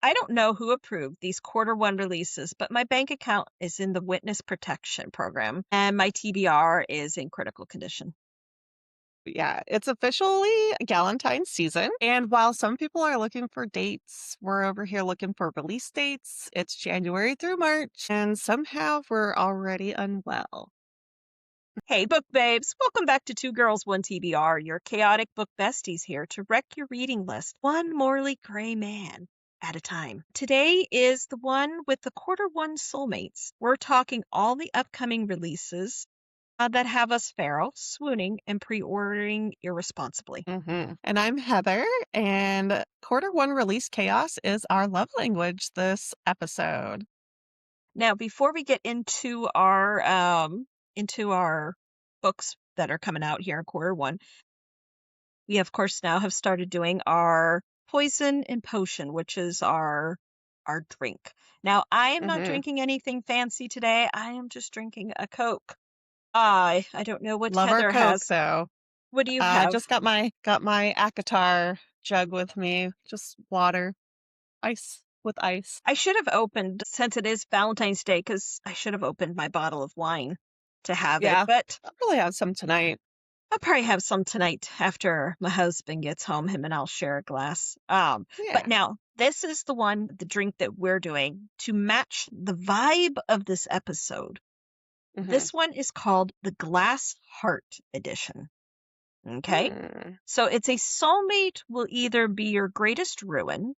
I don't know who approved these quarter one releases, but my bank account is in the witness protection program and my TBR is in critical condition. Yeah, it's officially Valentine season. And while some people are looking for dates, we're over here looking for release dates. It's January through March, and somehow we're already unwell. Hey, book babes, welcome back to Two Girls, One TBR, your chaotic book besties here to wreck your reading list, one Morley Gray man at a time. Today is the one with the quarter one soulmates. We're talking all the upcoming releases that have us feral, swooning, and pre-ordering irresponsibly. And I'm Heather, and quarter one release chaos is our love language this episode. Now, before we get into our books that are coming out here in quarter one, we of course now have started doing our poison and potion, which is our drink. Now, I am not drinking anything fancy today. I am just drinking a Coke. I don't know what Love our Heather Coke, has. though. What do you have? Just got my Akatar jug with me. Just water, ice with ice. I should have opened, since it is Valentine's Day, because I should have opened my bottle of wine to have it. Yeah, But I'll probably have some tonight. I'll probably have some tonight after my husband gets home. Him and I'll share a glass. Yeah. But now this is the drink that we're doing to match the vibe of this episode. This one is called the Glass Heart Edition. Okay. So it's a soulmate will either be your greatest ruin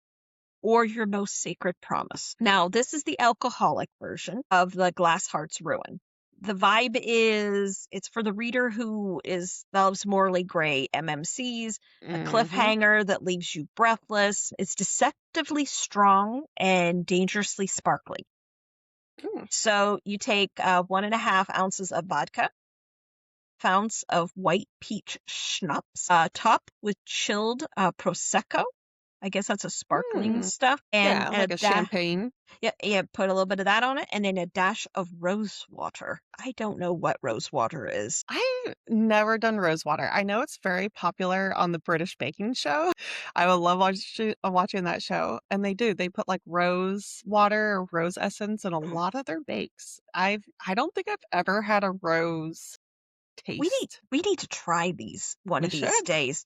or your most sacred promise. Now, this is the alcoholic version of the Glass Heart's Ruin. The vibe is it's for the reader who loves Morley Gray MMCs, a cliffhanger that leaves you breathless. It's deceptively strong and dangerously sparkling. So you take 1.5 ounces of vodka, ounce of white peach schnapps, top with chilled Prosecco. I guess that's a sparkling stuff. And like a champagne. Yeah, put a little bit of that on it, and then a dash of rose water. I don't know what rose water is. I've never done rose water. I know it's very popular on the British baking show. I would love watching that show. And they put like rose water or rose essence in a lot of their bakes. I don't think I've ever had a rose taste. We need to try these one of these days.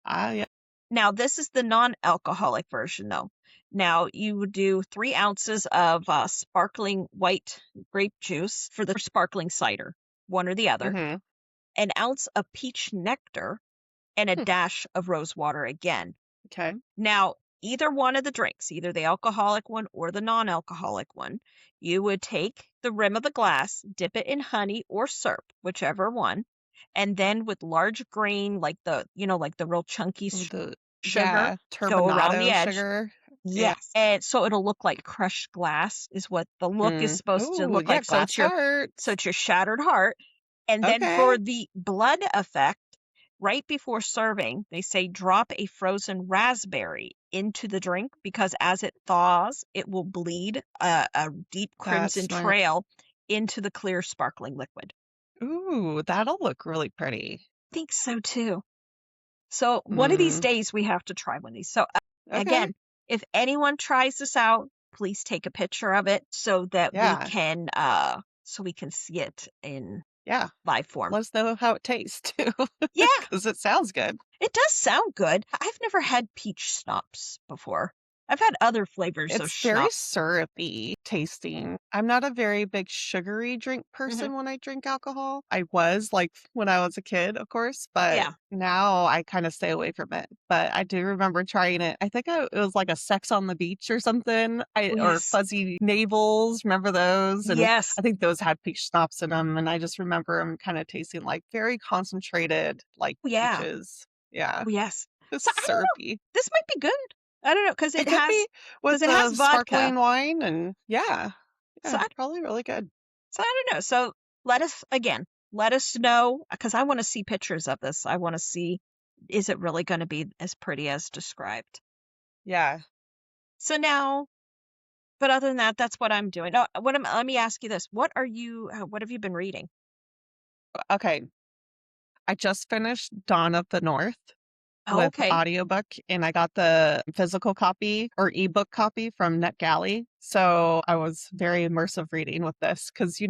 Yeah. Now, this is the non-alcoholic version, though. Now, you would do 3 ounces of sparkling white grape juice for the sparkling cider, one or the other, an ounce of peach nectar, and a dash of rose water again. Okay. Now, either one of the drinks, either the alcoholic one or the non-alcoholic one, you would take the rim of the glass, dip it in honey or syrup, whichever one, and then with large grain, like the real chunky sugar, go around the edge. Sugar. Yes. And so it'll look like crushed glass is what the look is supposed to look like. So it's your shattered heart. And then for the blood effect, right before serving, they say drop a frozen raspberry into the drink because as it thaws, it will bleed a deep crimson trail into the clear sparkling liquid. Ooh, that'll look really pretty. I think so too. So one of these days we have to try one of these. So again, if anyone tries this out, please take a picture of it so that we can see it in live form. Let us know how it tastes too. Yeah. Because it sounds good. It does sound good. I've never had peach schnapps before. I've had other flavors of It's very syrupy tasting. I'm not a very big sugary drink person when I drink alcohol. I was like when I was a kid, of course, but now I kind of stay away from it. But I do remember trying it. I think it was like a Sex on the Beach or something, or Fuzzy Navels. Remember those? And yes. I think those had peach schnapps in them. And I just remember them kind of tasting like very concentrated, like peaches. Yeah. Yes. It's syrupy. This might be good. I don't know because it has sparkling wine and so probably really good. So I don't know. So let us know because I want to see pictures of this. I want to see is it really going to be as pretty as described? Yeah. So now, but other than that, that's what I'm doing. Oh, let me ask you this: what have you been reading? Okay, I just finished Dawn of the North. with audiobook, and I got the physical copy or ebook copy from NetGalley. So I was very immersive reading with this because,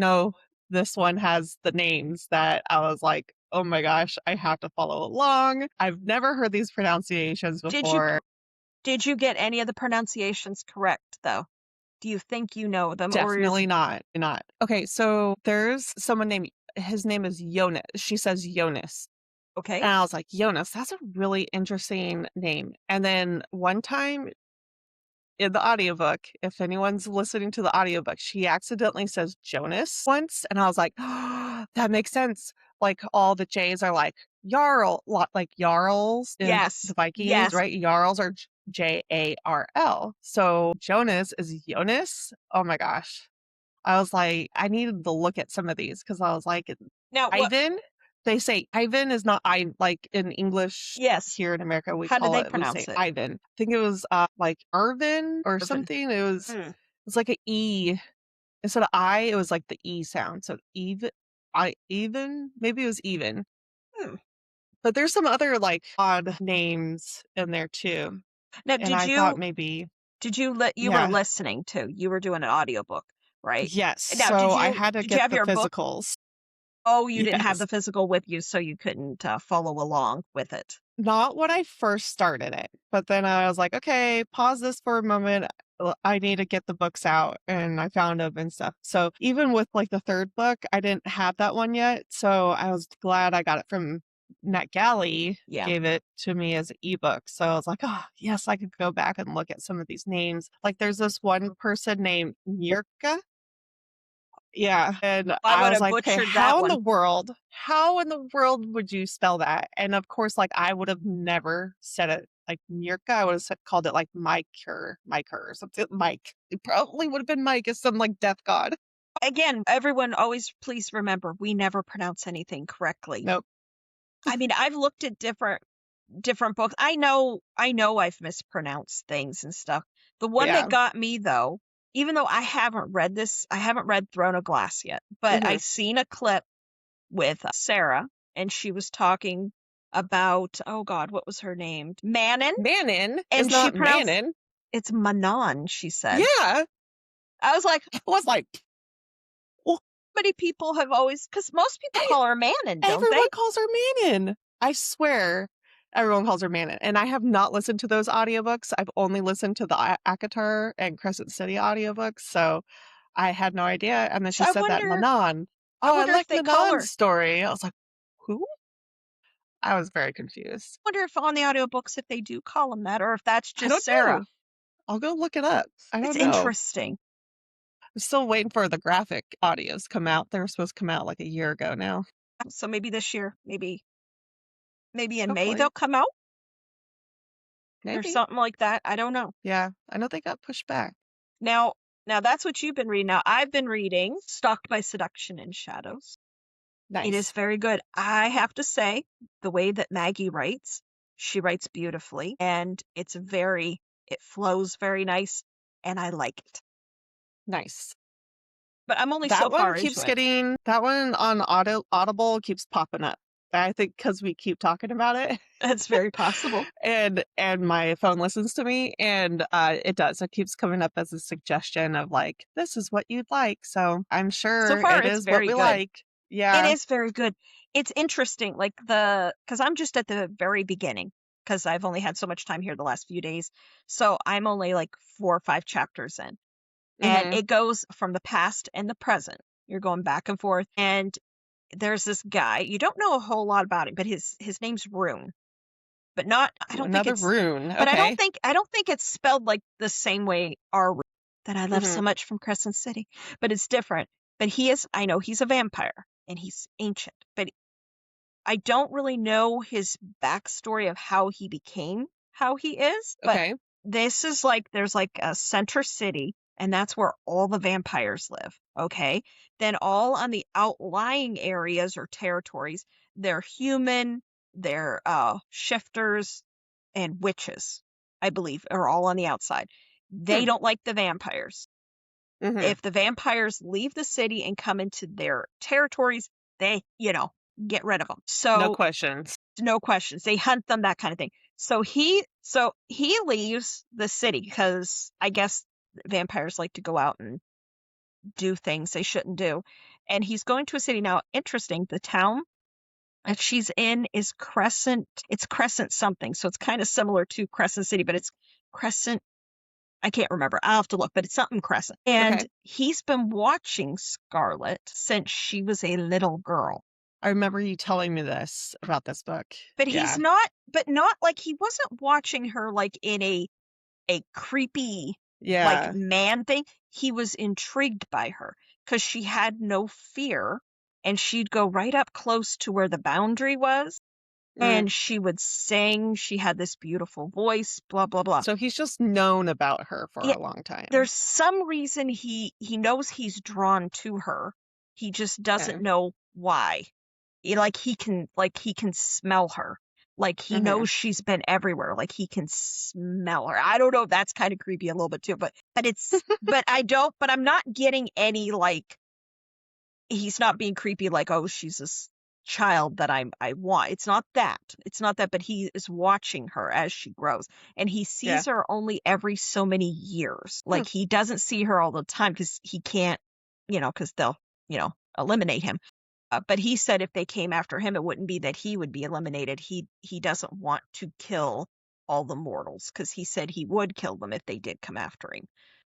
this one has the names that I was like, oh my gosh, I have to follow along. I've never heard these pronunciations before. Did you get any of the pronunciations correct, though? Do you think you know them? Definitely not. Okay, so there's someone named, his name is Jonas. She says Jonas. Okay. And I was like, Jonas, that's a really interesting name. And then one time in the audiobook, if anyone's listening to the audiobook, she accidentally says Jonas once. And I was like, oh, that makes sense. Like all the J's are like Jarl, like Jarls in the Vikings, right? Jarls are Jarl. So Jonas is Jonas. Oh my gosh. I was like, I needed to look at some of these because I was like, now, Ivan, they say Ivan is not I like in English. Yes. Here in America, we How call do they it, pronounce we say it? Ivan. I think it was like Irvin or something. It was like an E. Instead of I, it was like the E sound. So even, maybe it was even. But there's some other like odd names in there too. Now, and I thought maybe. You were listening to, you were doing an audiobook, right? Yes. Now, so I had to get the physicals. Book? Oh, you didn't have the physical with you, so you couldn't follow along with it. Not when I first started it, but then I was like, okay, pause this for a moment. I need to get the books out, and I found them and stuff. So even with like the third book, I didn't have that one yet. So I was glad I got it from NetGalley. Gave it to me as an ebook. So I was like, oh, yes, I could go back and look at some of these names. Like there's this one person named Mirka. Yeah. And I was like, okay, how in the world would you spell that? And of course, like I would have never said it like Mirka. I would have called it like Mike or something. Mike. It probably would have been Mike as some like death god. Again, everyone always please remember, we never pronounce anything correctly. Nope. I mean, I've looked at different books. I know I've mispronounced things and stuff. The one that got me though, even though I haven't read Throne of Glass yet, but I seen a clip with Sarah, and she was talking about, oh God, what was her name? Manon. And it's not Manon. It's Manon, she said. Yeah. I was like, well, many people have always, because most people call her Manon, don't everyone calls her Manon. I swear. Everyone calls her Manon. And I have not listened to those audiobooks. I've only listened to the ACOTAR and Crescent City audiobooks. So I had no idea. And then she said that Manon. Oh, I like Manon's story. I was like, who? I was very confused. I wonder if on the audiobooks, if they do call them that, or if that's just Sarah. Know. I'll go look it up. I don't know. It's interesting. I'm still waiting for the graphic audios to come out. They were supposed to come out like a year ago now. So maybe this year, maybe in May they'll come out. Maybe. Or something like that. I don't know. Yeah, I know they got pushed back. Now that's what you've been reading. Now I've been reading Stalked by Seduction and Shadows. Nice. It is very good. I have to say, the way that Maggie writes, she writes beautifully, and it flows very nice, and I like it. Nice. But I'm only so far into it. That one on Audible keeps popping up. I think because we keep talking about it. That's very possible. and my phone listens to me, and it does. It keeps coming up as a suggestion of like, this is what you'd like. So I'm sure so far, it is what we like. Yeah. It is very good. It's interesting, like because I'm just at the very beginning, because I've only had so much time here the last few days. So I'm only like 4 or 5 chapters in. And it goes from the past and the present. You're going back and forth. And there's this guy. You don't know a whole lot about him, but his name's Rune. But not, I don't think it's Rune. But okay. I don't think it's spelled like the same way our Rune that I love so much from Crescent City. But it's different. But I know he's a vampire and he's ancient. But I don't really know his backstory of how he became how he is. But this is like, there's like a center city, and that's where all the vampires live, okay? Then all on the outlying areas or territories, they're human, they're shifters, and witches, I believe, are all on the outside. They don't like the vampires. If the vampires leave the city and come into their territories, they, get rid of them. So no questions. No questions. They hunt them, that kind of thing. So he leaves the city because I guess vampires like to go out and do things they shouldn't do. And he's going to a city now. Interesting, the town that she's in is Crescent. It's Crescent something. So it's kind of similar to Crescent City, but it's Crescent. I can't remember. I'll have to look, but it's something Crescent. And he's been watching Scarlet since she was a little girl. I remember you telling me this about this book. But he's not like, he wasn't watching her like in a creepy like man thing. He was intrigued by her because she had no fear, and she'd go right up close to where the boundary was, and she would sing. She had this beautiful voice, blah blah blah. So he's just known about her for a long time. There's some reason he knows he's drawn to her. He just doesn't know why. Like he can smell her. Like he knows she's been everywhere. Like he can smell her. I don't know. That's kind of creepy a little bit too, but it's, but I'm not getting any, like, he's not being creepy. Like, oh, she's this child that I want. It's not that, but he is watching her as she grows, and he sees her only every so many years. Like he doesn't see her all the time because he can't, because they'll, eliminate him. But he said if they came after him, it wouldn't be that he would be eliminated. He doesn't want to kill all the mortals, because he said he would kill them if they did come after him.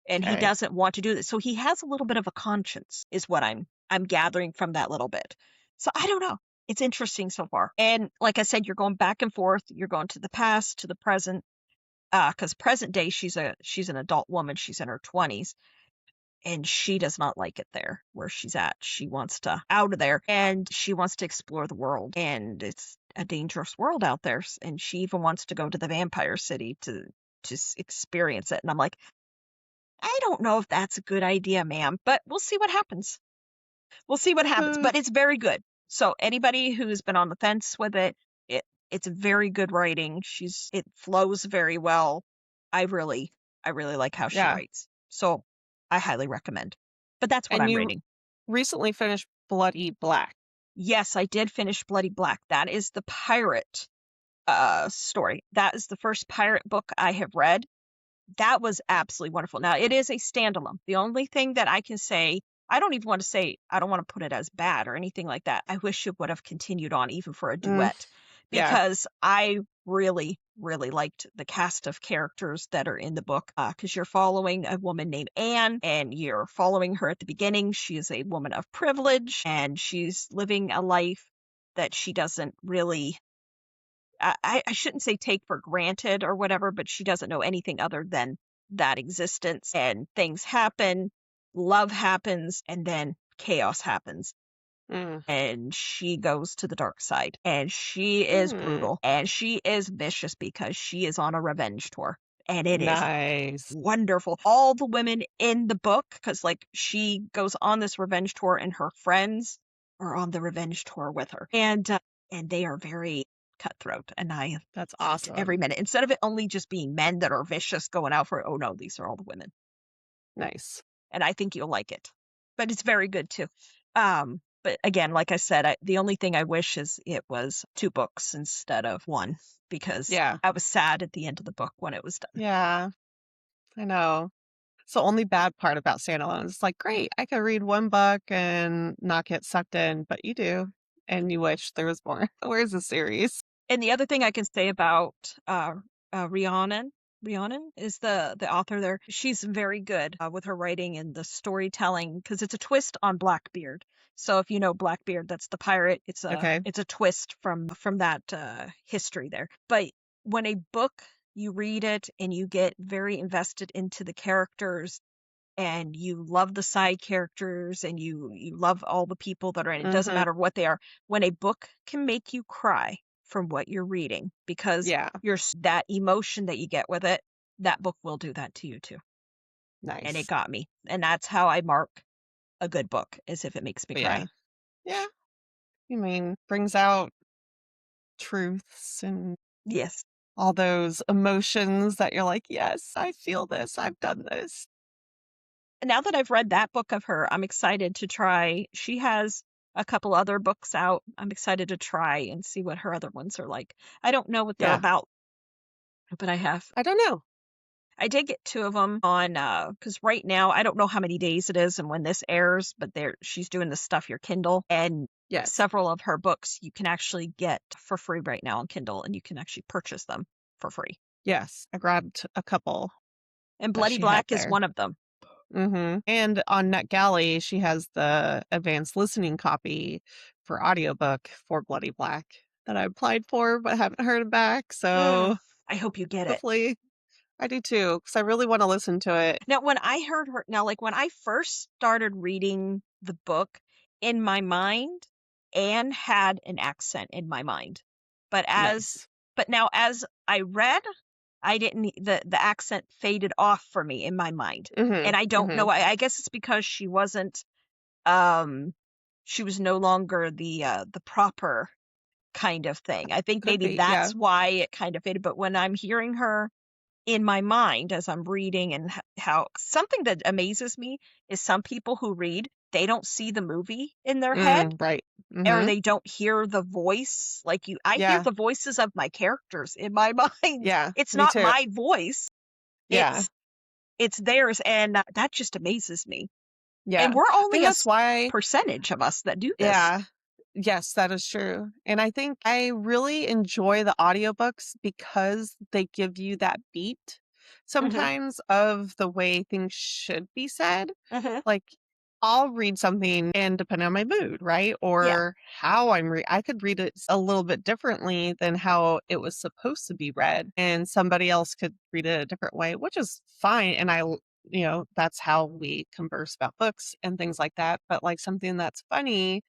And he doesn't want to do this. So he has a little bit of a conscience, is what I'm gathering from that little bit. So I don't know. It's interesting so far. And like I said, you're going back and forth. You're going to the past, to the present. Because present day, she's an adult woman. She's in her 20s. And she does not like it there where she's at. She wants to out of there, and she wants to explore the world. And it's a dangerous world out there. And she even wants to go to the vampire city to experience it. And I'm like, I don't know if that's a good idea, ma'am, but we'll see what happens. But it's very good. So anybody who's been on the fence with it's very good writing. It flows very well. I really like how she writes. So I highly recommend. But that's what I'm reading. Recently finished Bloody Black. Yes, I did finish Bloody Black. That is the pirate story. That is the first pirate book I have read. That was absolutely wonderful. Now, it is a standalone. The only thing that I can say, I don't want to put it as bad or anything like that. I wish it would have continued on even for a duet, because I really, really liked the cast of characters that are in the book, because you're following a woman named Anne, and you're following her at the beginning. She is a woman of privilege, and she's living a life that she doesn't really, I shouldn't say take for granted or whatever, but she doesn't know anything other than that existence. And things happen, love happens, and then chaos happens. And she goes to the dark side, and she is brutal, and she is vicious because she is on a revenge tour. And it is wonderful. All the women in the book, because like she goes on this revenge tour, and her friends are on the revenge tour with her, and they are very cutthroat, and that's awesome. Every minute, instead of it only just being men that are vicious going out for it, oh no, these are all the women. Nice. And I think you'll like it, but it's very good too. But again, like I said, the only thing I wish is it was 2 books instead of 1, because I was sad at the end of the book when it was done. Yeah, I know. It's the only bad part about standalones. It's like, great, I could read 1 book and not get sucked in, but you do, and you wish there was more. Where's the series? And the other thing I can say about Rhiannon is the author there. She's very good with her writing and the storytelling, because it's a twist on Blackbeard. So if you know Blackbeard, that's the pirate. It's a twist from that history there. But when a book, you read it and you get very invested into the characters, and you love the side characters, and you love all the people that are in it. It doesn't matter what they are. When a book can make you cry from what you're reading, because that emotion that you get with it, that book will do that to you too. Nice. And it got me. And that's how I mark a good book, is if it makes me cry. Yeah. I mean, brings out truths and all those emotions that you're like, yes, I feel this. I've done this. Now that I've read that book of her, I'm excited to try. She has a couple other books out. I'm excited to try and see what her other ones are like. I don't know what they're about But I don't know. I did get 2 of them on, because right now, I don't know how many days it is and when this airs, but she's doing the Stuff Your Kindle, and Yes. several of her books you can actually get for free right now on Kindle, and you can actually purchase them for free. Yes, I grabbed a couple. And Bloody Black is one of them. Mm-hmm. And on NetGalley, she has the advanced listening copy for audiobook for Bloody Black that I applied for but haven't heard back. So I hope you get it. Hopefully. I do too, because I really want to listen to it. Now, when I heard her, when I first started reading the book, in my mind, Anne had an accent in my mind. But now as I read, I didn't, the accent faded off for me in my mind. And I don't know, I guess it's because she wasn't, she was no longer the proper kind of thing. I think maybe that's why it kind of faded. But when I'm hearing her in my mind as I'm reading, and how something that amazes me is some people who read, they don't see the movie in their head, right? Or they don't hear the voice like you. I hear the voices of my characters in my mind. Yeah, it's not my voice. Yeah, it's theirs, and that just amazes me. Yeah, and we're only a percentage of us that do this. Yeah. Yes, that is true. And I think I really enjoy the audiobooks because they give you that beat sometimes of the way things should be said. Like, I'll read something and depending on my mood, right? Or how I could read it a little bit differently than how it was supposed to be read. And somebody else could read it a different way, which is fine. And that's how we converse about books and things like that. But like something that's funny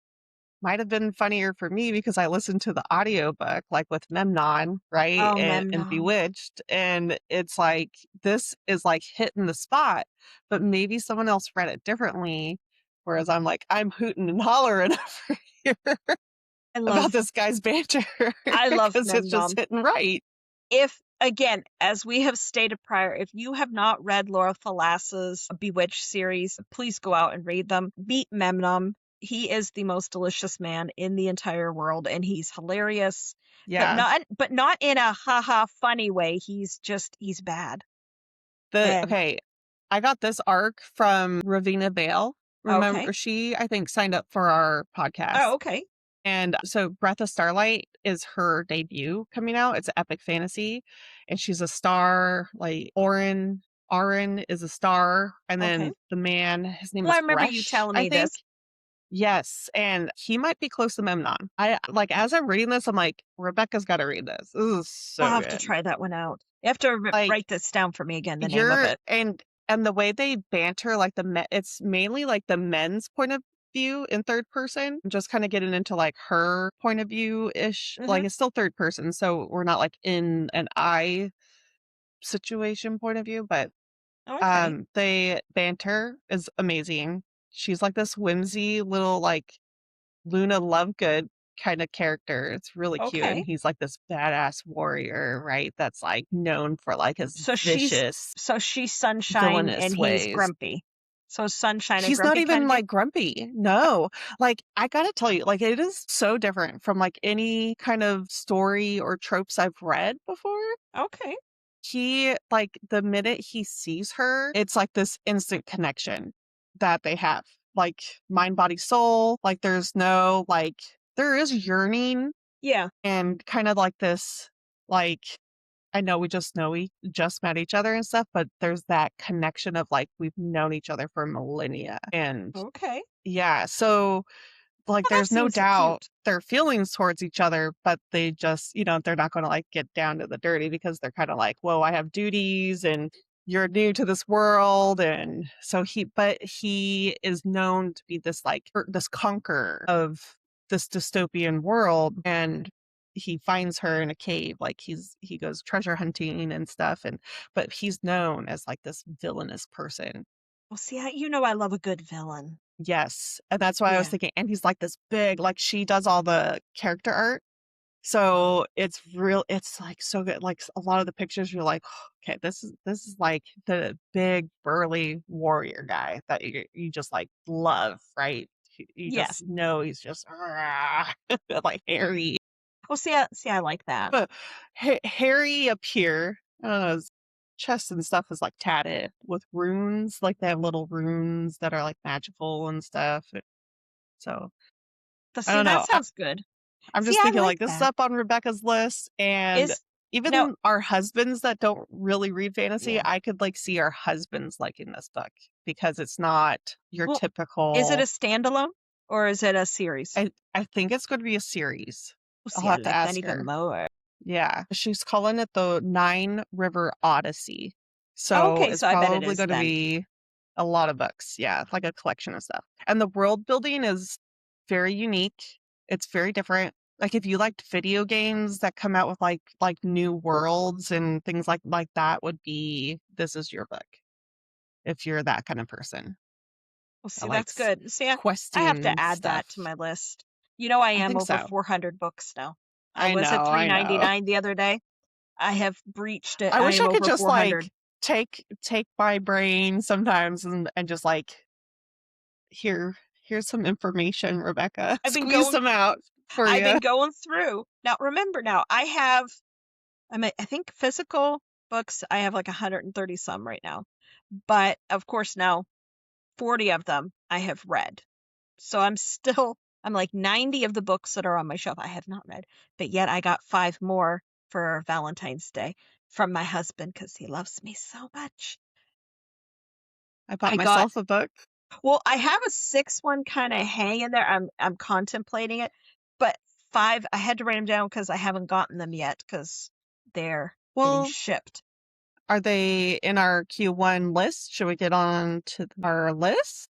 might have been funnier for me because I listened to the audiobook, like with Memnon, right? Oh, and Memnon. Bewitched. And it's like, this is like hitting the spot, but maybe someone else read it differently. Whereas I'm like, I'm hooting and hollering over here about this guy's banter. I love because it's just hitting right. Again, as we have stated prior, if you have not read Laura Falas's Bewitched series, please go out and read them. Meet Memnon. He is the most delicious man in the entire world, and he's hilarious. Yeah. But not in a haha funny way. He's bad. Okay. I got this arc from Ravina Vale. Remember, she, I think, signed up for our podcast. Oh, okay. And so Breath of Starlight is her debut coming out. It's an epic fantasy. And she's a star. Like Aaron is a star. And then the man, his name is I remember Resh, you telling me this. Yes. And he might be close to Memnon. As I'm reading this, I'm like, Rebecca's got to read this. This is so I'll have good. to try that one out. You have to write this down for me again, the name of it. And the way they banter, like it's mainly like the men's point of view in third person, just kind of getting into like her point of view ish. Like it's still third person, so we're not like in an I situation point of view, but the banter is amazing. She's like this whimsy little like Luna Lovegood kind of character. It's really cute. And he's like this badass warrior, right? That's like known for like his vicious. She's Sunshine and ways. He's grumpy. So Sunshine and he's grumpy. He's not even like grumpy. No. Like I gotta tell you, like it is so different from like any kind of story or tropes I've read before. Okay. He, like, the minute he sees her, it's like this instant connection that they have. Like mind, body, soul. Like there's no like there is yearning. Yeah. And kind of like this, like, I know we just met each other and stuff, but there's that connection of like we've known each other for millennia. And yeah, so like there's no doubt their feelings towards each other, but they just, they're not going to like get down to the dirty because they're kind of like, whoa, I have duties and you're new to this world. And so he is known to be this like this conqueror of this dystopian world. And he finds her in a cave, like he goes treasure hunting and stuff. But he's known as like this villainous person. Well, see, I love a good villain. Yes. And that's why I was thinking, and he's like this big, like she does all the character art. So it's like so good. Like a lot of the pictures, you're like, okay, this is like the big burly warrior guy that you just like love, right? You just know he's just like hairy. Oh, see, I like that. But hairy up here, I don't know, his chest and stuff is like tatted with runes. Like they have little runes that are like magical and stuff. So I See, don't that know. sounds good. I'm See, just I thinking like like this is that. up on Rebecca's list, and Now, even our husbands that don't really read fantasy, Yeah. I could like see our husbands liking this book because it's not your Well, typical. is it a standalone or is it a series? I think it's going to be a series. Well, I'll see, I have to like that ask even her. more. Yeah, she's calling it the 9 River Odyssey. So Okay, it's so I bet it probably is going to then. be a lot of books. Yeah, like a collection of stuff. And the world building is very unique. It's very different. Like if you liked video games that come out with like new worlds and things like that, would be this is your book. If you're that kind of person. Well, That see, that's likes good. See, I have to questing add that stuff. to my list. I I am think over so. 400 books now. I I was at know, I know. $3.99 the other day. I have breached it. I I wish am I could over just 400. like take my brain sometimes and just like here's some information, Rebecca. I've been Squeeze going. them out for I've you. been going through. Now, remember, I think physical books. I have like 130 some right now, but of course now 40 of them I have read. So I'm like 90 of the books that are on my shelf I have not read, but yet I got 5 more for Valentine's Day from my husband because he loves me so much. I bought myself a book. Well, I have a 6th one kind of hanging there. I'm contemplating it, but 5 I had to write them down because I haven't gotten them yet because they're getting shipped. Are they in our Q1 list? Should we get on to our list?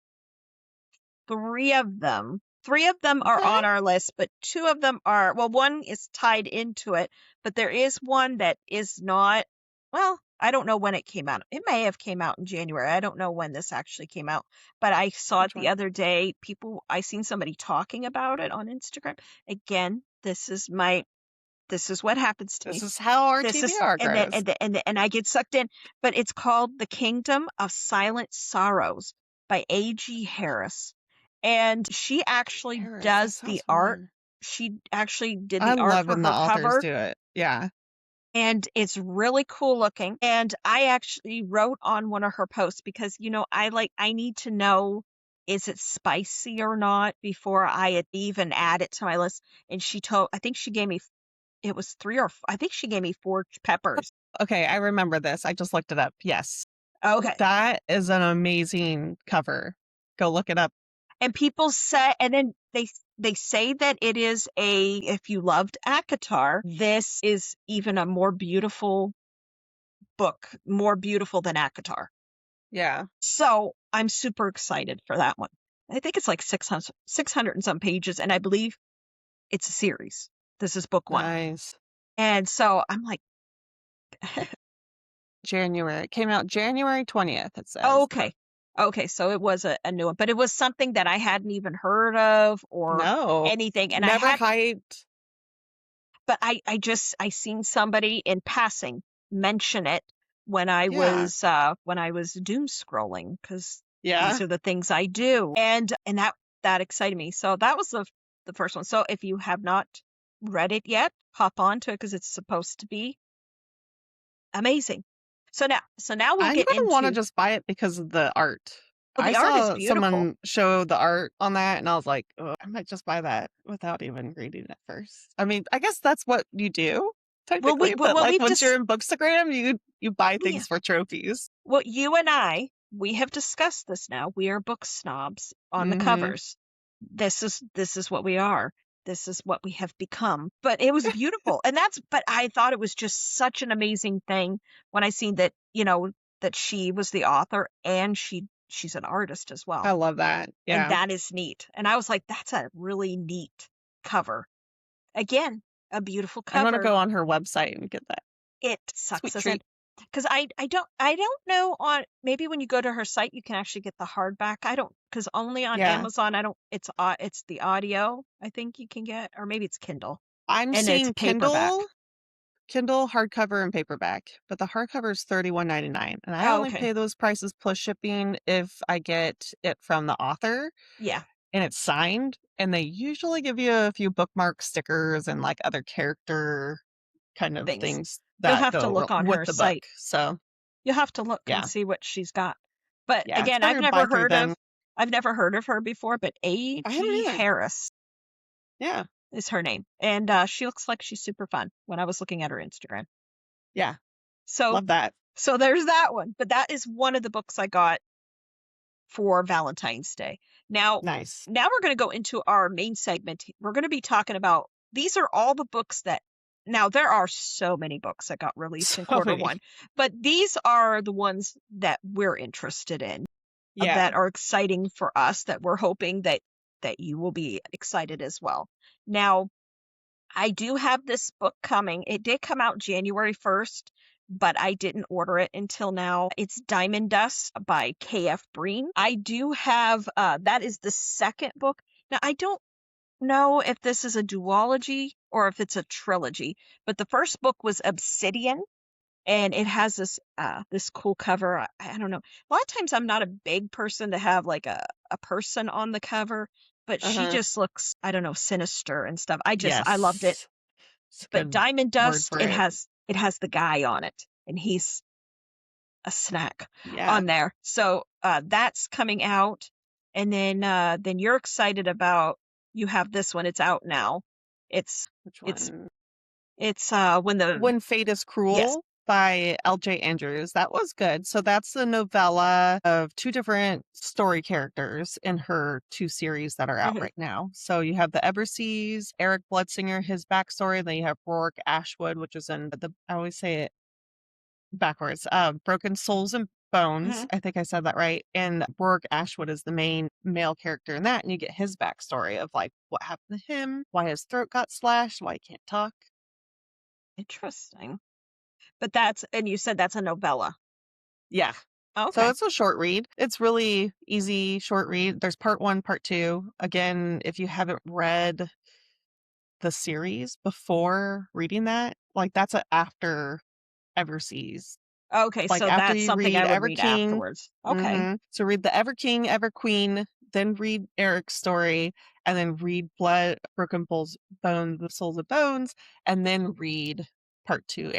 3 of them. 3 of them are on our list, but 2 of them are, well, one is tied into it, but there is one that is not, well, I don't know when it came out. It may have came out in January. I don't know when this actually came out, but I saw it the other day. I seen somebody talking about it on Instagram. Again, this is what happens to me. This is how our TBR grows. And I get sucked in, but it's called The Kingdom of Silent Sorrows by A.G. Harris. And she actually does the art. She actually did the art for her cover. Do it. Yeah. And it's really cool looking. And I actually wrote on one of her posts because, I need to know, is it spicy or not before I even add it to my list. And I think she gave me, it was 3 or I think she gave me 4 peppers. Okay, I remember this. I just looked it up. Yes. Okay. That is an amazing cover. Go look it up. And people say, and then they say that it is if you loved ACOTAR, this is even a more beautiful book, more beautiful than ACOTAR. Yeah. So I'm super excited for that one. I think it's like 600 and some pages, and I believe it's a series. This is book 1. Nice. And so I'm like, January. It came out January 20th, it says. Okay, so it was a new one, but it was something that I hadn't even heard of or anything. And never hyped. But I seen somebody in passing mention it when I was doom scrolling, because these are the things I do, and that excited me. So that was the first one. So if you have not read it yet, hop on to it because it's supposed to be amazing. So now we'll get into. I want to just buy it because of the art. Well, the art is beautiful. Someone show the art on that, and I was like, oh, I might just buy that without even reading it first. I mean, I guess that's what you do technically, but once you're in Bookstagram, you buy things for trophies. Well, you and I, we have discussed this now. We are book snobs on the covers. This is what we are. This is what we have become. But it was beautiful. But I thought it was just such an amazing thing when I seen that, that she was the author and she's an artist as well. I love that. Yeah. And that is neat. And I was like, that's a really neat cover. Again, a beautiful cover. I'm going to go on her website and get that. It sucks as because I don't know, on maybe when you go to her site you can actually get the hardback. I don't, because only on Amazon it's the audio I think you can get, or maybe it's Kindle. I'm seeing Kindle hardcover and paperback, but the hardcover is $31.99, and I only pay those prices plus shipping if I get it from the author. Yeah. And it's signed, and they usually give you a few bookmark stickers and like other character kind of things that to look on with her the site. book. So you'll have to look and see what she's got. But yeah, again, I've never heard of her before, but A.G. Harris. Yeah. Is her name. And she looks like she's super fun when I was looking at her Instagram. Yeah. So love that. So there's that one. But that is one of the books I got for Valentine's Day. Now, nice. Now we're going to go into our main segment. We're going to be talking about, these are all the books that, now there are so many books that got released in quarter one, but these are the ones that we're interested in, that are exciting for us, that we're hoping that you will be excited as well. Now, I do have this book coming. It did come out January 1st, but I didn't order it until now. It's Diamond Dust by K.F. Breene. I do have, that is the second book. Now, I don't know if this is a duology or if it's a trilogy, but the first book was Obsidian, and it has this cool cover. I don't know. A lot of times I'm not a big person to have like a person on the cover, but she just looks, I don't know, sinister and stuff. I loved it. But Diamond Dust, it has the guy on it, and he's a snack on there. So that's coming out. And then you're excited about, you have this one. It's out now. Which one? It's When Fate is Cruel. Yes. By L.J. Andrews. That was good. So that's the novella of two different story characters in her two series that are out right now. So you have the Everseas, Eric Bloodsinger, his backstory. Then you have Rourke Ashwood, which is in I always say it backwards. Broken Souls and Bones. I think I said that right. And Rourke Ashwood is the main male character in that. And you get his backstory of like what happened to him, why his throat got slashed, why he can't talk. Interesting. But and you said that's a novella. Yeah. Okay. So it's a short read. It's really easy, short read. There's part 1, part 2. Again, if you haven't read the series before reading that, like that's after Everseas. Okay, like so that's something I would read afterwards. Okay. So read the Ever King, Ever Queen, then read Eric's story, and then read Broken Bones, The Souls of Bones, and then read part 2,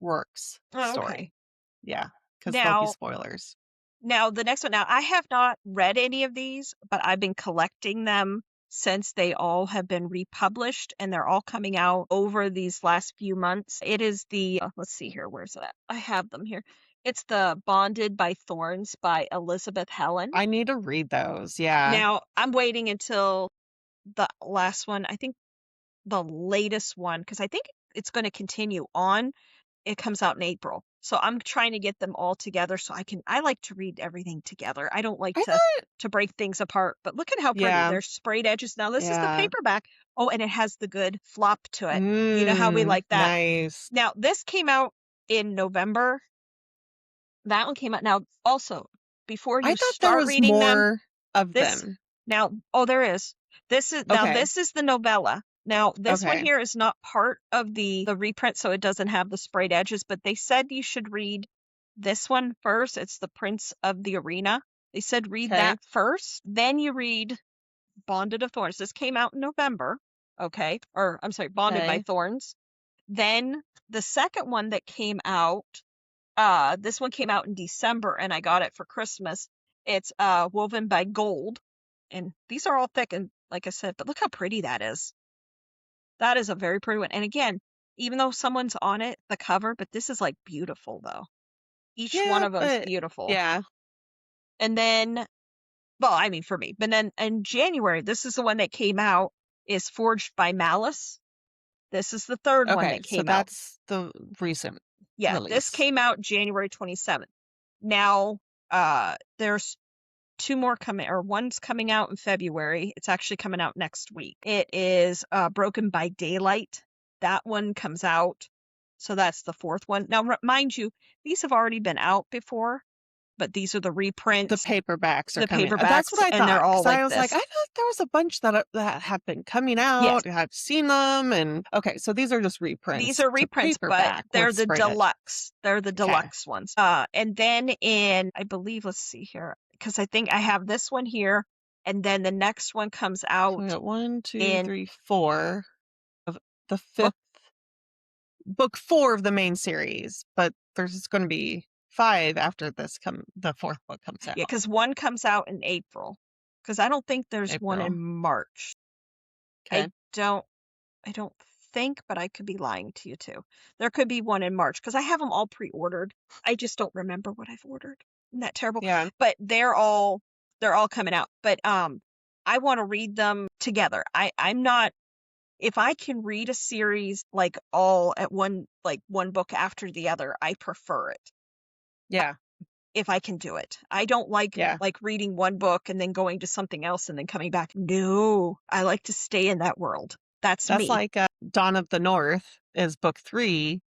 Rourke's story. Yeah, because there'll be spoilers. Now, the next one. Now, I have not read any of these, but I've been collecting them since they all have been republished, and they're all coming out over these last few months. It is the, let's see here, where's it at? I have them here. It's the Bonded by Thorns by Elizabeth Helen. I need to read those, yeah. Now, I'm waiting until the last one. I think the latest one, because I think it's going to continue on. It comes out in April. So I'm trying to get them all together so I like to read everything together. I don't like to break things apart. But look at how pretty. There's sprayed edges. Now this is the paperback. Oh, and it has the good flop to it. You know how we like that. Nice. Now this came out in November. That one came out. Now also, before you start reading them, now, there is. This is the novella. Now, this one here is not part of the reprint, so it doesn't have the sprayed edges, but they said you should read this one first. It's The Prince of the Arena. They said read that first, then you read Bonded of Thorns. This came out in November, or I'm sorry, Bonded by Thorns. Then the second one that came out, this one came out in December, and I got it for Christmas. It's Woven by Gold, and these are all thick, and like I said, but look how pretty that is. That is a very pretty one. And again, even though someone's on it, the cover, but this is like beautiful though. Each one of them is beautiful. Yeah. And then, well, I mean for me, but then in January, this is the one that came out, is Forged by Malice. This is the third one that came out. So that's the recent release. This came out January 27th. Now, there's two more coming, or one's coming out in February. It's actually coming out next week. It is Broken by Daylight. That one comes out. So that's the fourth one. Now, mind you, these have already been out before, but these are the reprints. The paperbacks are coming out. That's what I thought. And they're all like I was this. like, I thought there was a bunch that have been coming out. I've seen them. And so these are just reprints. These are reprints, but they're the deluxe. They're the deluxe ones. And then I believe, let's see here, because I think I have this one here, and then the next one comes out. So we got 1, 2, 3, 4. The fifth book 4 of the main series, but there's going to be 5 after the 4th book comes out. Yeah, because 1 comes out in April. Because I don't think there's one in March. Okay. I don't think, but I could be lying to you too. There could be one in March because I have them all pre-ordered. I just don't remember what I've ordered. Isn't that terrible? Yeah. But they're all coming out. But I want to read them together. I'm not, if I can read a series like all at one book after the other, I prefer it. Yeah. If I can do it. I don't like reading one book and then going to something else and then coming back. No, I like to stay in that world. That's me. Like Dawn of the North is book 3.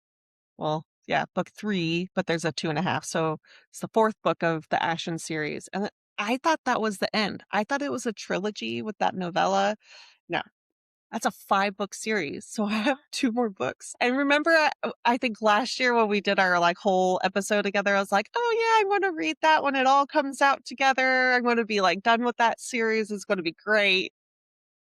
Well, yeah, book 3, but there's a 2.5. So it's the 4th book of the Ashen series. And I thought that was the end. I thought it was a trilogy with that novella. No, that's a 5-book series. So I have 2 more books. And remember, I think last year when we did our whole episode together, I was like, oh yeah, I want to read that when it all comes out together. I'm going to be done with that series. It's going to be great.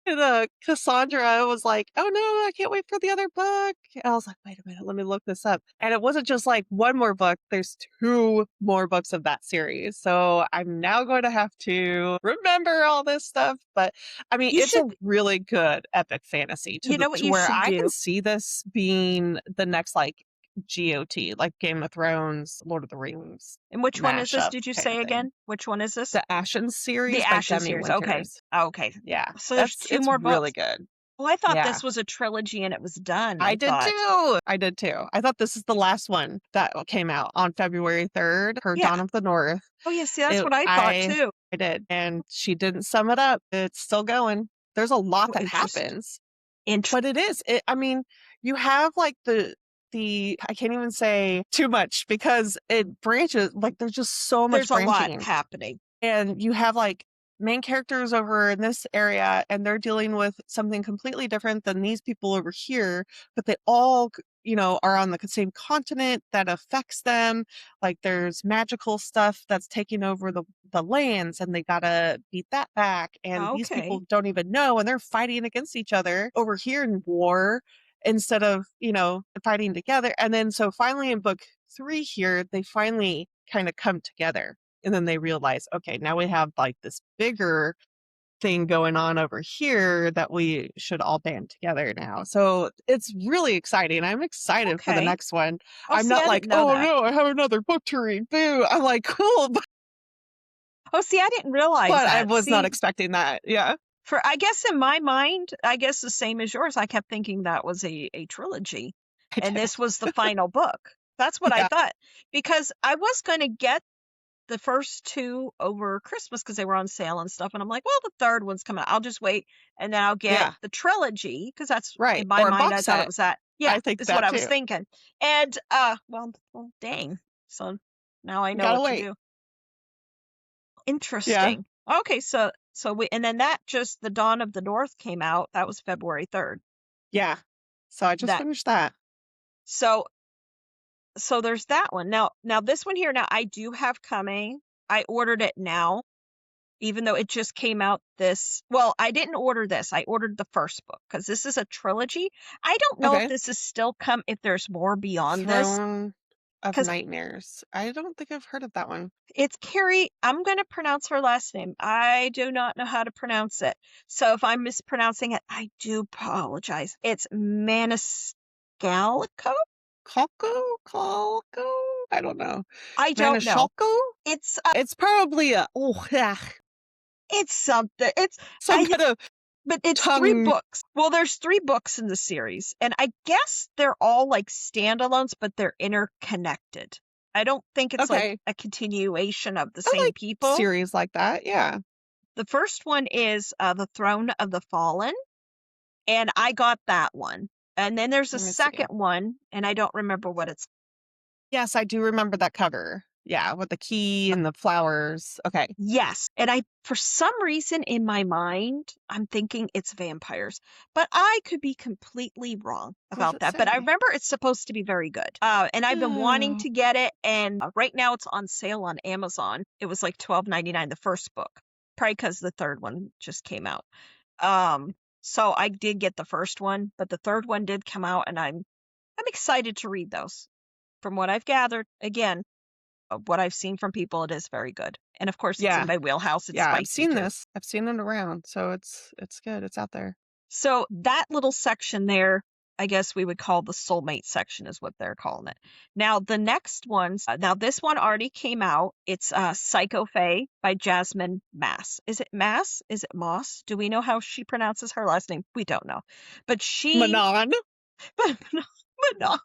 And Cassandra was like, oh no, I can't wait for the other book. And I was like, wait a minute, let me look this up. And it wasn't just one more book. There's 2 more books of that series. So I'm now going to have to remember all this stuff. But I mean, it's a really good epic fantasy to where I can see this being the next GOT, like Game of Thrones, Lord of the Rings. And which one is this? Did you say again? Which one is this? The Ashen series. The Ashen series. Winters. Okay. Yeah. So there's 2 more books. Really good. Well, I thought this was a trilogy and it was done. I did too. I thought this is the last one that came out on February 3rd, her Dawn of the North. Oh, yeah. See, that's what I thought too. I did. And she didn't sum it up. It's still going. There's a lot that happens. But it is. I mean, you have I can't even say too much because it branches. There's just so much branching. There's a lot happening. And you have main characters over in this area and they're dealing with something completely different than these people over here, but they all, are on the same continent that affects them. There's magical stuff that's taking over the lands and they gotta beat that back. And these people don't even know and they're fighting against each other over here in war instead of, fighting together. And then so finally in book 3 here, they finally kind of come together. And then they realize, okay, now we have this bigger thing going on over here that we should all band together now. So it's really exciting. I'm excited for the next one. I'm not no, I have another book to read. Boo. I'm like, cool. Oh, see, I didn't realize that. I was not expecting that. Yeah. I guess in my mind, the same as yours, I kept thinking that was a trilogy. And this was the final book. That's what I thought. Because I was going to get the first 2 over Christmas because they were on sale and stuff. And I'm like, well, the 3rd one's coming out. I'll just wait. And then I'll get the trilogy because that's right. In my mind, I thought it was that. Yeah, I think that's what I was thinking. And, well, dang. So now I know what to do. Interesting. Yeah. Okay. So and then the Dawn of the North came out. That was February 3rd. Yeah. So I just finished that. So there's that one. Now this one here, I do have coming. I ordered it now, even though it just came out I didn't order this. I ordered the first book because this is a trilogy. I don't know if this is still if there's more beyond Throne of Nightmares. I don't think I've heard of that one. It's Kerri. I'm going to pronounce her last name. I do not know how to pronounce it. So if I'm mispronouncing it, I do apologize. It's Maniscalco? Calco? I don't know. I don't know. It's probably it's something. It's some kind of. But it's 3 books. Well, there's 3 books in the series, and I guess they're all standalones, but they're interconnected. I don't think it's a continuation of the same people. Series like that, yeah. The first one is The Throne of the Fallen, and I got that one. And then there's a second one, and I don't remember what it's. Yes, I do remember that cover. Yeah, with the key and the flowers. Okay. Yes. And for some reason in my mind, I'm thinking it's vampires, but I could be completely wrong about that. But I remember it's supposed to be very good. And I've been wanting to get it. And right now it's on sale on Amazon. It was $12.99, the first book, probably because the 3rd one just came out. So I did get the first one, but the 3rd one did come out and I'm I'm excited to read those. From what I've gathered, again, what I've seen from people, it is very good. And of course, it's in my wheelhouse. It's spicy I've seen too. this. I've seen it around, so it's good. It's out there. So that little section there, I guess we would call the soulmate section is what they're calling it. Now, the next ones, now this one already came out. It's Psycho Fae by Jasmine Mass. Is it Mass? Is it Moss? Do we know how she pronounces her last name? We don't know. But she... Manon? Manon.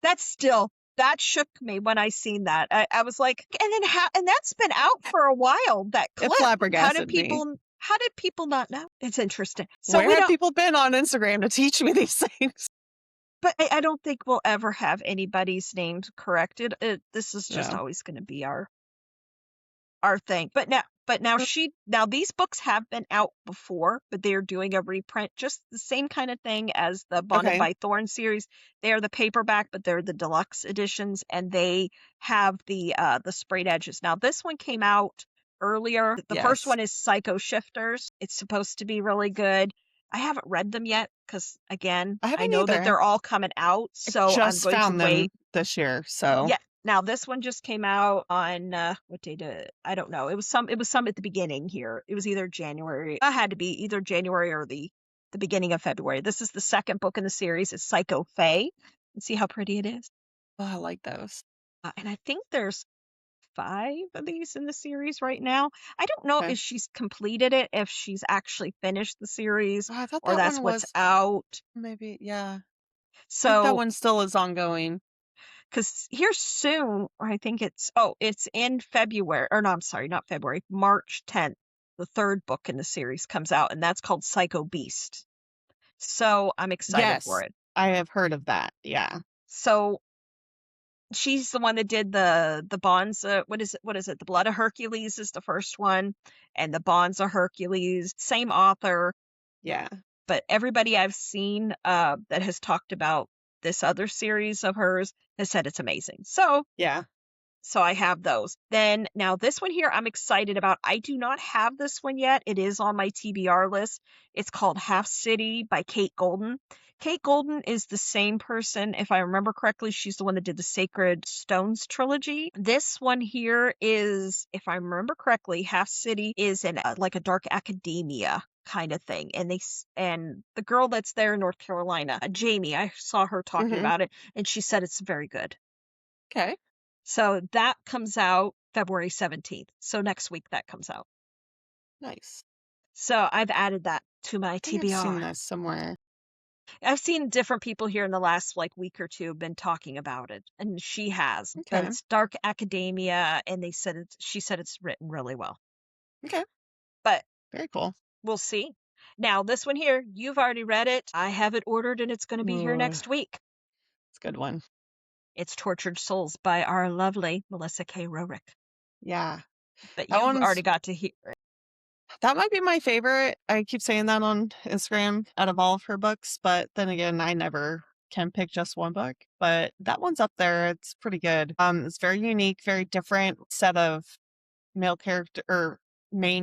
That shook me when I seen that. I was like, and that's been out for a while, that clip. It flabbergasted me. How did people not know? It's interesting. So where have people been on Instagram to teach me these things? But I don't think we'll ever have anybody's names corrected. This is just always going to be our thing. But now these books have been out before, but they're doing a reprint, just the same kind of thing as the Bonded by Thorn series. They're the paperback, but they're the deluxe editions, and they have the sprayed edges. Now this one came out earlier. The first one is Psycho Shifters. It's supposed to be really good. I haven't read them yet because, again, I know that they're all coming out. So I'm going to wait this year. So yeah. Now this one just came out on what date? I don't know. It was some at the beginning here. It was either January. It had to be either January or the beginning of February. This is the second book in the series. It's Psycho Fae. And see how pretty it is. Oh, I like those. And I think there's 5 of these in the series right now. I don't know if she's completed it, if she's actually finished the series, I thought or that's what's out. Maybe, yeah. So I think that one still is ongoing. Because here soon, or I think it's in February, or no, I'm sorry, not February, March 10th, the 3rd book in the series comes out, and that's called Psycho Beast. So I'm excited for it. I have heard of that, yeah. So she's the one that did the Bonds, what is it? The Blood of Hercules is the first one, and the Bonds of Hercules, same author. Yeah. But everybody I've seen that has talked about this other series of hers has said it's amazing. So I have those. Then now this one here I'm excited about. I do not have this one yet. It is on my TBR list. It's called Half City by Kate Golden. Kate Golden is the same person, if I remember correctly. She's the one that did the Sacred Stones trilogy. This one here is, if I remember correctly, Half City is in like a dark academia kind of thing, and the girl that's there in North Carolina, Jamie, I saw her talking about it, and she said it's very good. Okay. So that comes out February 17th. So next week that comes out. Nice. So I've added that to my TBR. I've seen this somewhere. I've seen different people here in the last week or two been talking about it, and she has. Okay. It's dark academia, and she said it's written really well. Okay. But very cool. We'll see. Now, this one here, you've already read it. I have it ordered, and it's going to be here next week. It's a good one. It's Tortured Souls by our lovely Melissa K. Rorick. Yeah. But you've already got to hear it. That might be my favorite. I keep saying that on Instagram out of all of her books, but then again, I never can pick just one book. But that one's up there. It's pretty good. It's very unique, very different set of main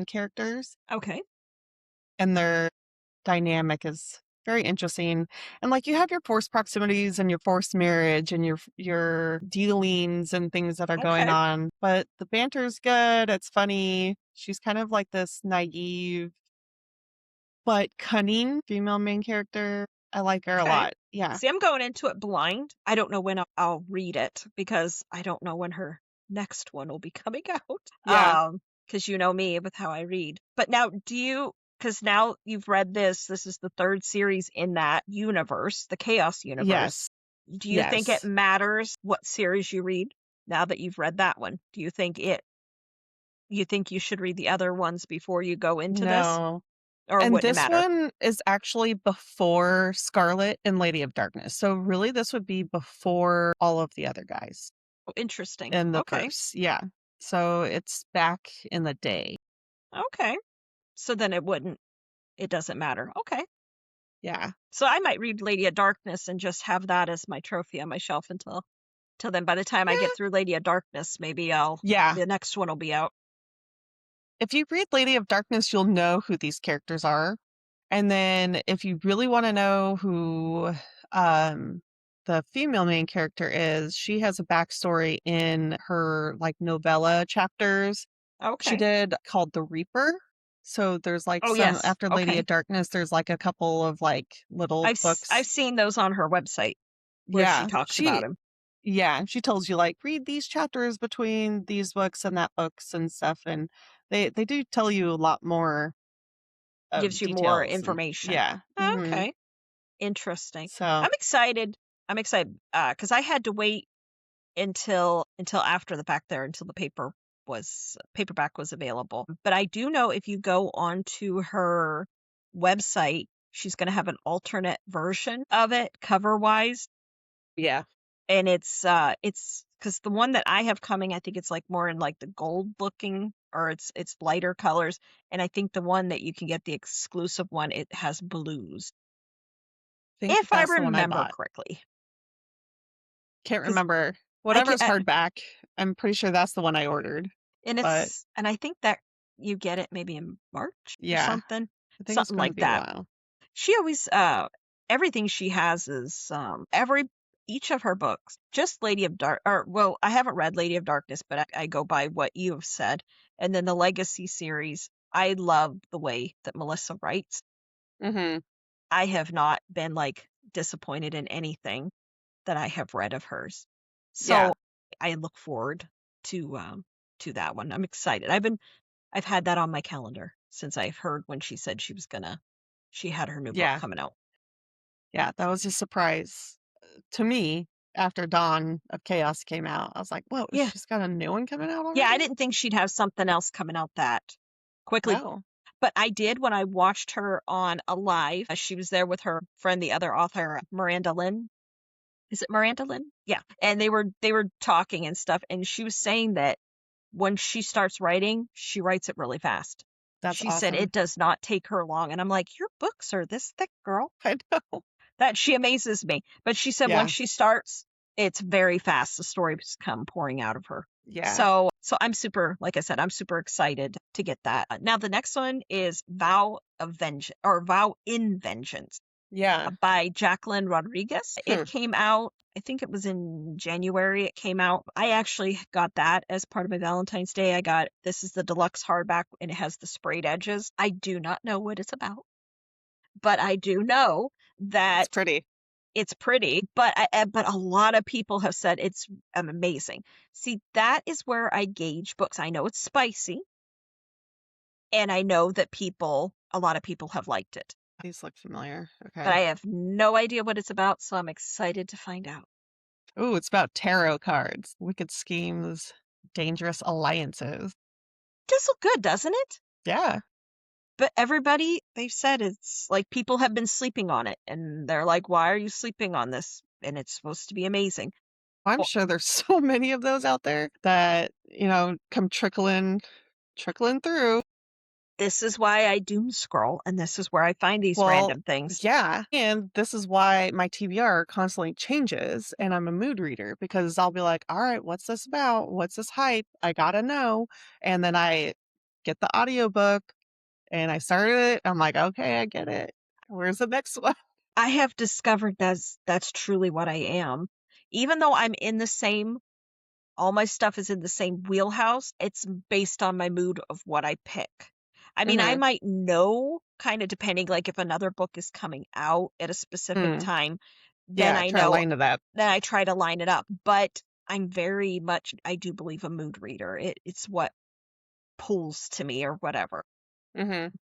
characters. Okay. And their dynamic is very interesting. And like you have your forced proximities and your forced marriage and your dealings and things that are going on. But the banter's good. It's funny. She's kind of like this naive but cunning female main character. I like her a lot. Yeah. See, I'm going into it blind. I don't know when I'll read it because I don't know when her next one will be coming out. Yeah. Because you know me with how I read. But now, because now you've read this is the 3rd series in that universe, the Chaos universe. Yes. Do you think it matters what series you read now that you've read that one? Do you think you should read the other ones before you go into this? Or and wouldn't this it matter? one is actually before Scarlet and Lady of Darkness. So really this would be before all of the other guys. Oh, interesting. In the verse. Yeah. So it's back in the day. Okay. So then it doesn't matter. Okay. Yeah. So I might read Lady of Darkness and just have that as my trophy on my shelf until then. By the time I get through Lady of Darkness, maybe the next one will be out. If you read Lady of Darkness, you'll know who these characters are. And then if you really want to know who the female main character is, she has a backstory in her like novella chapters. She did called The Reaper. So there's like some after Lady of Darkness, there's like a couple of like little books. I've seen those on her website where she talks about him. Yeah, and she tells you like read these chapters between these books and that books and stuff, and they do tell you a lot more. Gives you more information. Yeah. Okay. Interesting. So I'm excited because I had to wait until after the fact there until the paperback was available. But I do know if you go onto her website, she's going to have an alternate version of it cover wise. Yeah. And it's because the one that I have coming, I think it's like more in like the gold looking, or it's lighter colors. And I think the one that you can get, the exclusive one, it has blues. If I remember correctly. Can't remember. Whatever's hardback, I'm pretty sure that's the one I ordered. And and I think that you get it maybe in March or something. I think something like that. She always everything she has is each of her books, just Lady of Dark, or well, I haven't read Lady of Darkness, but I go by what you have said. And then the Legacy series, I love the way that Melissa writes. Mm-hmm. I have not been like disappointed in anything that I have read of hers. So I look forward to that one. I'm excited. I've had that on my calendar since I've heard when she said she had her new book coming out. Yeah, that was a surprise to me after Dawn of Chaos came out. I was like, whoa, she's got a new one coming out already? Yeah, I didn't think she'd have something else coming out that quickly. No. But I did when I watched her on a live. She was there with her friend, the other author, Miranda Lynn. Is it Miranda Lynn? Yeah. And they were talking and stuff. And she was saying that when she starts writing, she writes it really fast. She said it does not take her long. And I'm like, your books are this thick, girl. I know. That she amazes me. But she said once she starts, it's very fast. The stories come pouring out of her. Yeah. So I'm super, like I said, I'm super excited to get that. Now the next one is Vow in Vengeance. Yeah. By Jaclyn Rodriguez. It came out, I think it was in January it came out. I actually got that as part of my Valentine's Day. This is the deluxe hardback and it has the sprayed edges. I do not know what it's about, but I do know that it's pretty, but a lot of people have said it's amazing. See, that is where I gauge books. I know it's spicy, and I know that a lot of people have liked it. These look familiar. Okay. But I have no idea what it's about, so I'm excited to find out. Ooh, it's about tarot cards, wicked schemes, dangerous alliances. Does look good, doesn't it? Yeah. But everybody, they've said it's like people have been sleeping on it, and they're like, why are you sleeping on this? And it's supposed to be amazing. I'm sure there's so many of those out there that, come trickling through. This is why I doom scroll, and this is where I find these random things. Yeah, and this is why my TBR constantly changes, and I'm a mood reader, because I'll be like, all right, what's this about? What's this hype? I gotta know. And then I get the audiobook, and I started it. I'm like, okay, I get it. Where's the next one? I have discovered that's truly what I am. Even though I'm in the same, all my stuff is in the same wheelhouse, it's based on my mood of what I pick. I mean, I might know, kind of depending, like if another book is coming out at a specific time, then I know. Then I try to line it up. But I'm very much, I do believe, a mood reader. It's what pulls to me or whatever.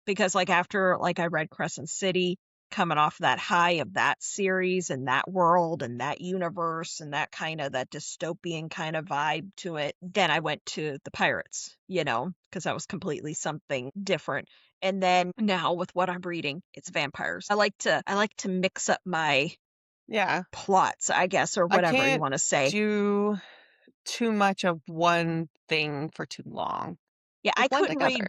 Because after I read Crescent City, coming off that high of that series and that world and that universe and that kind of that dystopian kind of vibe to it, then I went to the Pirates, because that was completely something different. And then now with what I'm reading, it's vampires. I like to mix up my plots, I guess, or whatever you want to say. Do too much of one thing for too long. Yeah, I couldn't read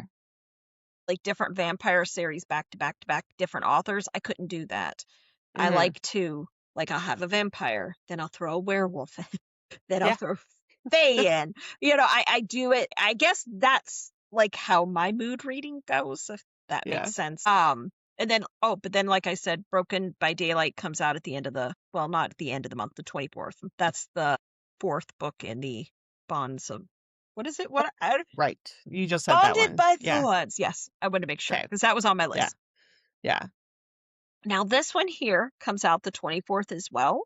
different vampire series back to back to back, different authors. I couldn't do that. I like to, I'll have a vampire, then I'll throw a werewolf in, then I'll throw Fae in. I do it. I guess that's how my mood reading goes, if that makes sense. And then, but then, like I said, Broken by Daylight comes out at the end of not at the end of the month, the 24th. That's the 4th book in the Bonds of, what is it? Right. You just said that one. Bonded by Thorns. Yes. I wanted to make sure because that was on my list. Yeah. Now, this one here comes out the 24th as well.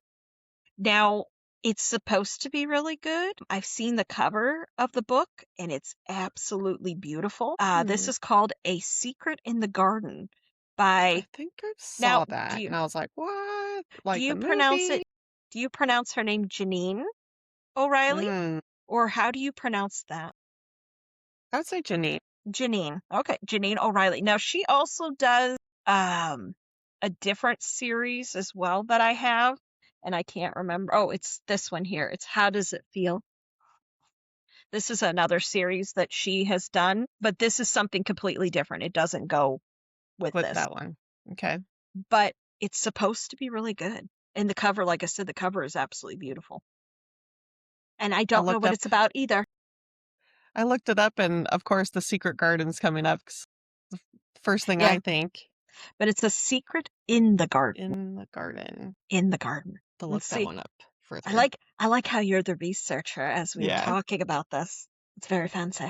Now, it's supposed to be really good. I've seen the cover of the book, and it's absolutely beautiful. This is called A Secret in the Garden by... I think I saw that, and I was like, what? Like the movie? Do you pronounce her name Jeneane O'Riley? Or how do you pronounce that? I would say Jeneane. Jeneane. Okay, Jeneane O'Riley. Now, she also does a different series as well that I have, and I can't remember. Oh, it's this one here. It's How Does It Feel? This is another series that she has done, but this is something completely different. It doesn't go with this. That one. Okay. But it's supposed to be really good. And the cover, like I said, the cover is absolutely beautiful. And I don't know what it's about either. I looked it up, and of course, The Secret Garden's coming up. The first thing I think. But it's A Secret in the Garden. In the Garden. In the Garden. Let's see. That one up further. I like how you're the researcher as we're talking about this. It's very fancy.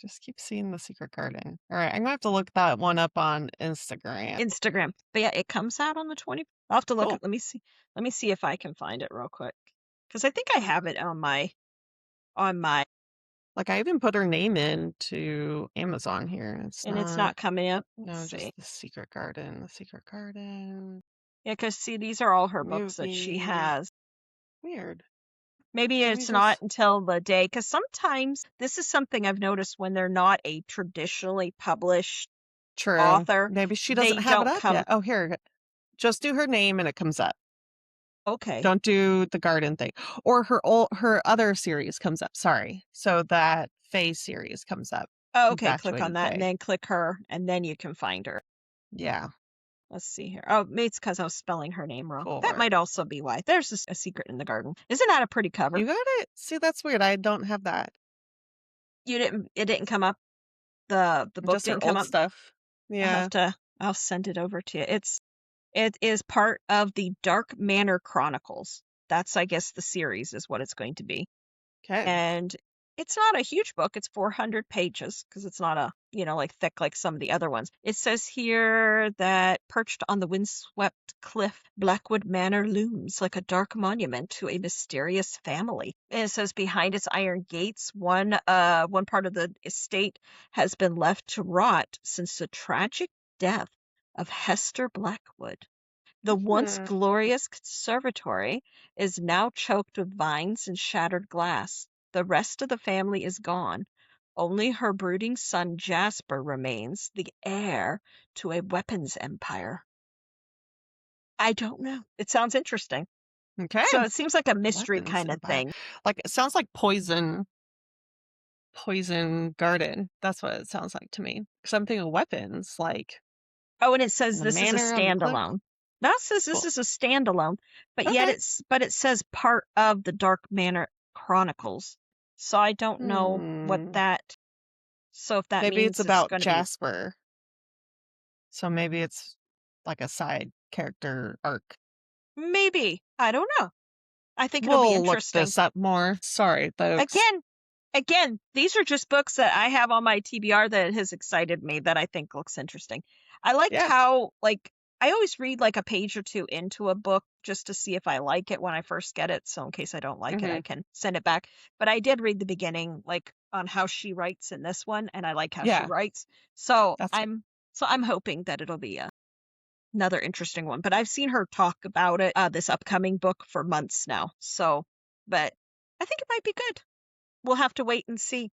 Just keep seeing The Secret Garden. All right, I'm gonna have to look that one up on Instagram. But yeah, it comes out on the 20th. I'll have to look. Let me see. Let me see if I can find it real quick, because I think I have it on my. Like, I even put her name into Amazon here. It's not coming up. Just The Secret Garden. The Secret Garden. Yeah, because see, these are all her books that she has. Weird. Maybe it's not until the day, because sometimes this is something I've noticed when they're not a traditionally published author. Maybe she doesn't have it up yet. Oh, here. Just do her name and it comes up. Okay. Don't do the garden thing. Or her other series comes up. Sorry. So that Faye series comes up. Oh, okay. Click on that and then click her, and then you can find her. Yeah. Let's see here. Oh, maybe it's because I was spelling her name wrong. That might also be why. There's A Secret in the Garden. Isn't that a pretty cover? You got it. See, that's weird. I don't have that. It didn't come up. The book just didn't come up. Stuff. Yeah. I'll send it over to you. It is part of the Dark Manor Chronicles. That's, I guess, the series is what it's going to be. Okay. And it's not a huge book. It's 400 pages because it's not like thick like some of the other ones. It says here that perched on the windswept cliff, Blackwood Manor looms like a dark monument to a mysterious family. And it says behind its iron gates, one part of the estate has been left to rot since the tragic death of Hester Blackwood. The once glorious conservatory is now choked with vines and shattered glass. The rest of the family is gone. Only her brooding son Jasper remains, the heir to a weapons empire. I don't know. It sounds interesting. Okay. So it seems like a mystery kind of thing. Like, it sounds like Poison Garden. That's what it sounds like to me. Something of weapons, like. Oh, and it says this is a standalone. Now it says this is a standalone, but yet it says part of the Dark Manor Chronicles. So I don't know what that. So if that maybe means it's about Jasper. So maybe it's like a side character arc. Maybe. I don't know. I think it'll be interesting. Look this up more. Sorry, folks. Again, these are just books that I have on my TBR that has excited me that I think looks interesting. I liked how, I always read like a page or two into a book just to see if I like it when I first get it. So in case I don't like it, I can send it back. But I did read the beginning, on how she writes in this one, and I like how she writes. So I'm hoping that it'll be another interesting one. But I've seen her talk about it, this upcoming book, for months now. So, but I think it might be good. We'll have to wait and see.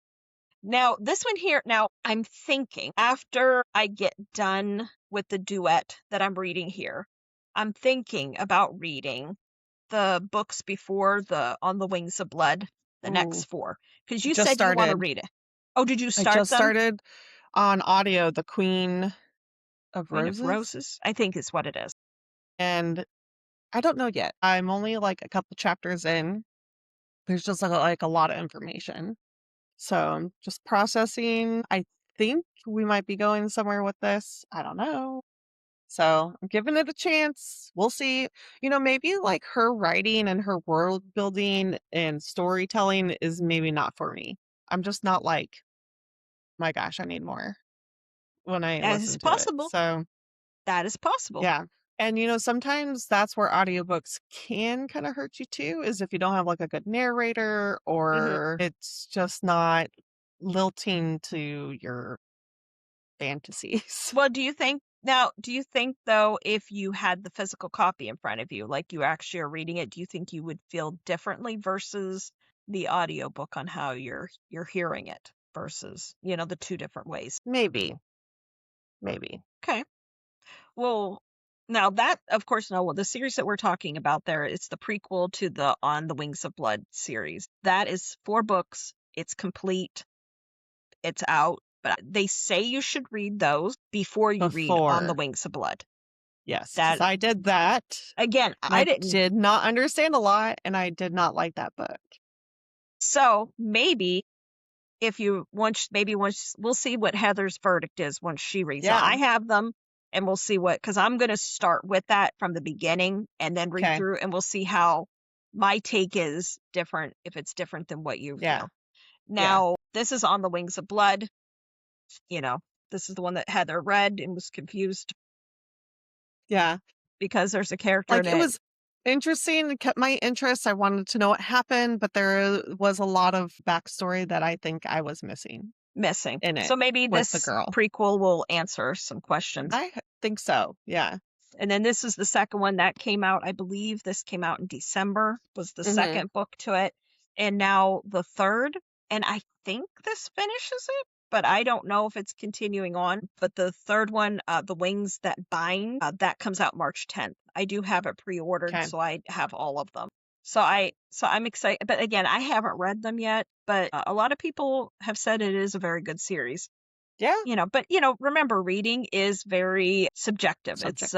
Now, this one here, I'm thinking after I get done with the duet that I'm reading here, I'm thinking about reading the books before the On the Wings of Blood, the next 4. Because you said you want to read it. Oh, did you start I just started on audio, The Queen of Roses? Roses, I think is what it is. And I don't know yet. I'm only like a couple chapters in. There's just like a lot of information. So I'm just processing. I think we might be going somewhere with this. I don't know. So I'm giving it a chance. We'll see. Maybe like her writing and her world building and storytelling is maybe not for me. I'm just not like, my gosh, I need more when I That is listen to it. possible. So That is possible. yeah. And sometimes that's where audiobooks can kind of hurt you too, is if you don't have like a good narrator or it's just not lilting to your fantasies. Well, do you think though, if you had the physical copy in front of you, like you actually are reading it, do you think you would feel differently versus the audiobook on how you're hearing it versus, the two different ways? Maybe. Okay. Well, now that, of course, no, well, the series that we're talking about there, it's the prequel to the On the Wings of Blood series. That is 4 books. It's complete. It's out. But they say you should read those before you read On the Wings of Blood. Yes, because I did that. Again, I did not understand a lot, and I did not like that book. So maybe if you once we'll see what Heather's verdict is once she reads. Yeah. So I have them, and we'll see because I'm going to start with that from the beginning and then read through, and we'll see how my take is different, if it's different than what you feel. Now, this is On the Wings of Blood. This is the one that Heather read and was confused. Yeah. Because there's a character in it. It was interesting. It kept my interest. I wanted to know what happened, but there was a lot of backstory that I think I was missing in it. So maybe this prequel will answer some questions. I think so. Yeah. And then this is the second one that came out. I believe this came out in December, was the second book to it. And now the third, and I think this finishes it, but I don't know if it's continuing on. But the third one, The Wings That Bind, that comes out March 10th. I do have it pre-ordered, so I have all of them. So I'm excited. But again, I haven't read them yet, but a lot of people have said it is a very good series. Yeah. But remember, reading is very subjective. It's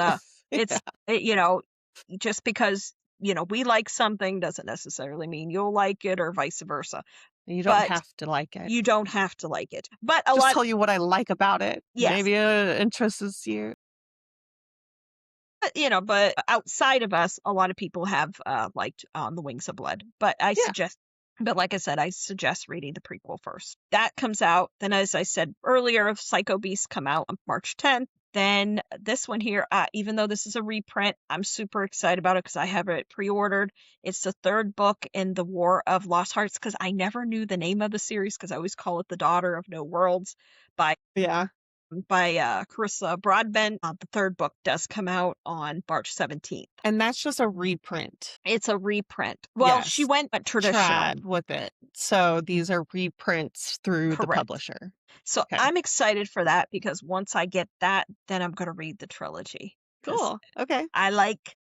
just because, we like something doesn't necessarily mean you'll like it, or vice versa. You don't have to like it. You don't have to like it. But just tell you what I like about it. Yes. Maybe it interests you. But outside of us, a lot of people have liked On the Wings of Blood. But but like I said, I suggest reading the prequel first. That comes out. Then, as I said earlier, Psycho Beasts come out on March 10th. Then this one here, even though this is a reprint, I'm super excited about it because I have it pre-ordered. It's the third book in the War of Lost Hearts, because I never knew the name of the series because I always call it The Daughter of No Worlds by Carissa Broadbent. The third book does come out on March 17th. And that's just a reprint. It's a reprint. Well, she went traditional with it. So these are reprints through the publisher. So I'm excited for that, because once I get that, then I'm going to read the trilogy. Cool. Okay. I like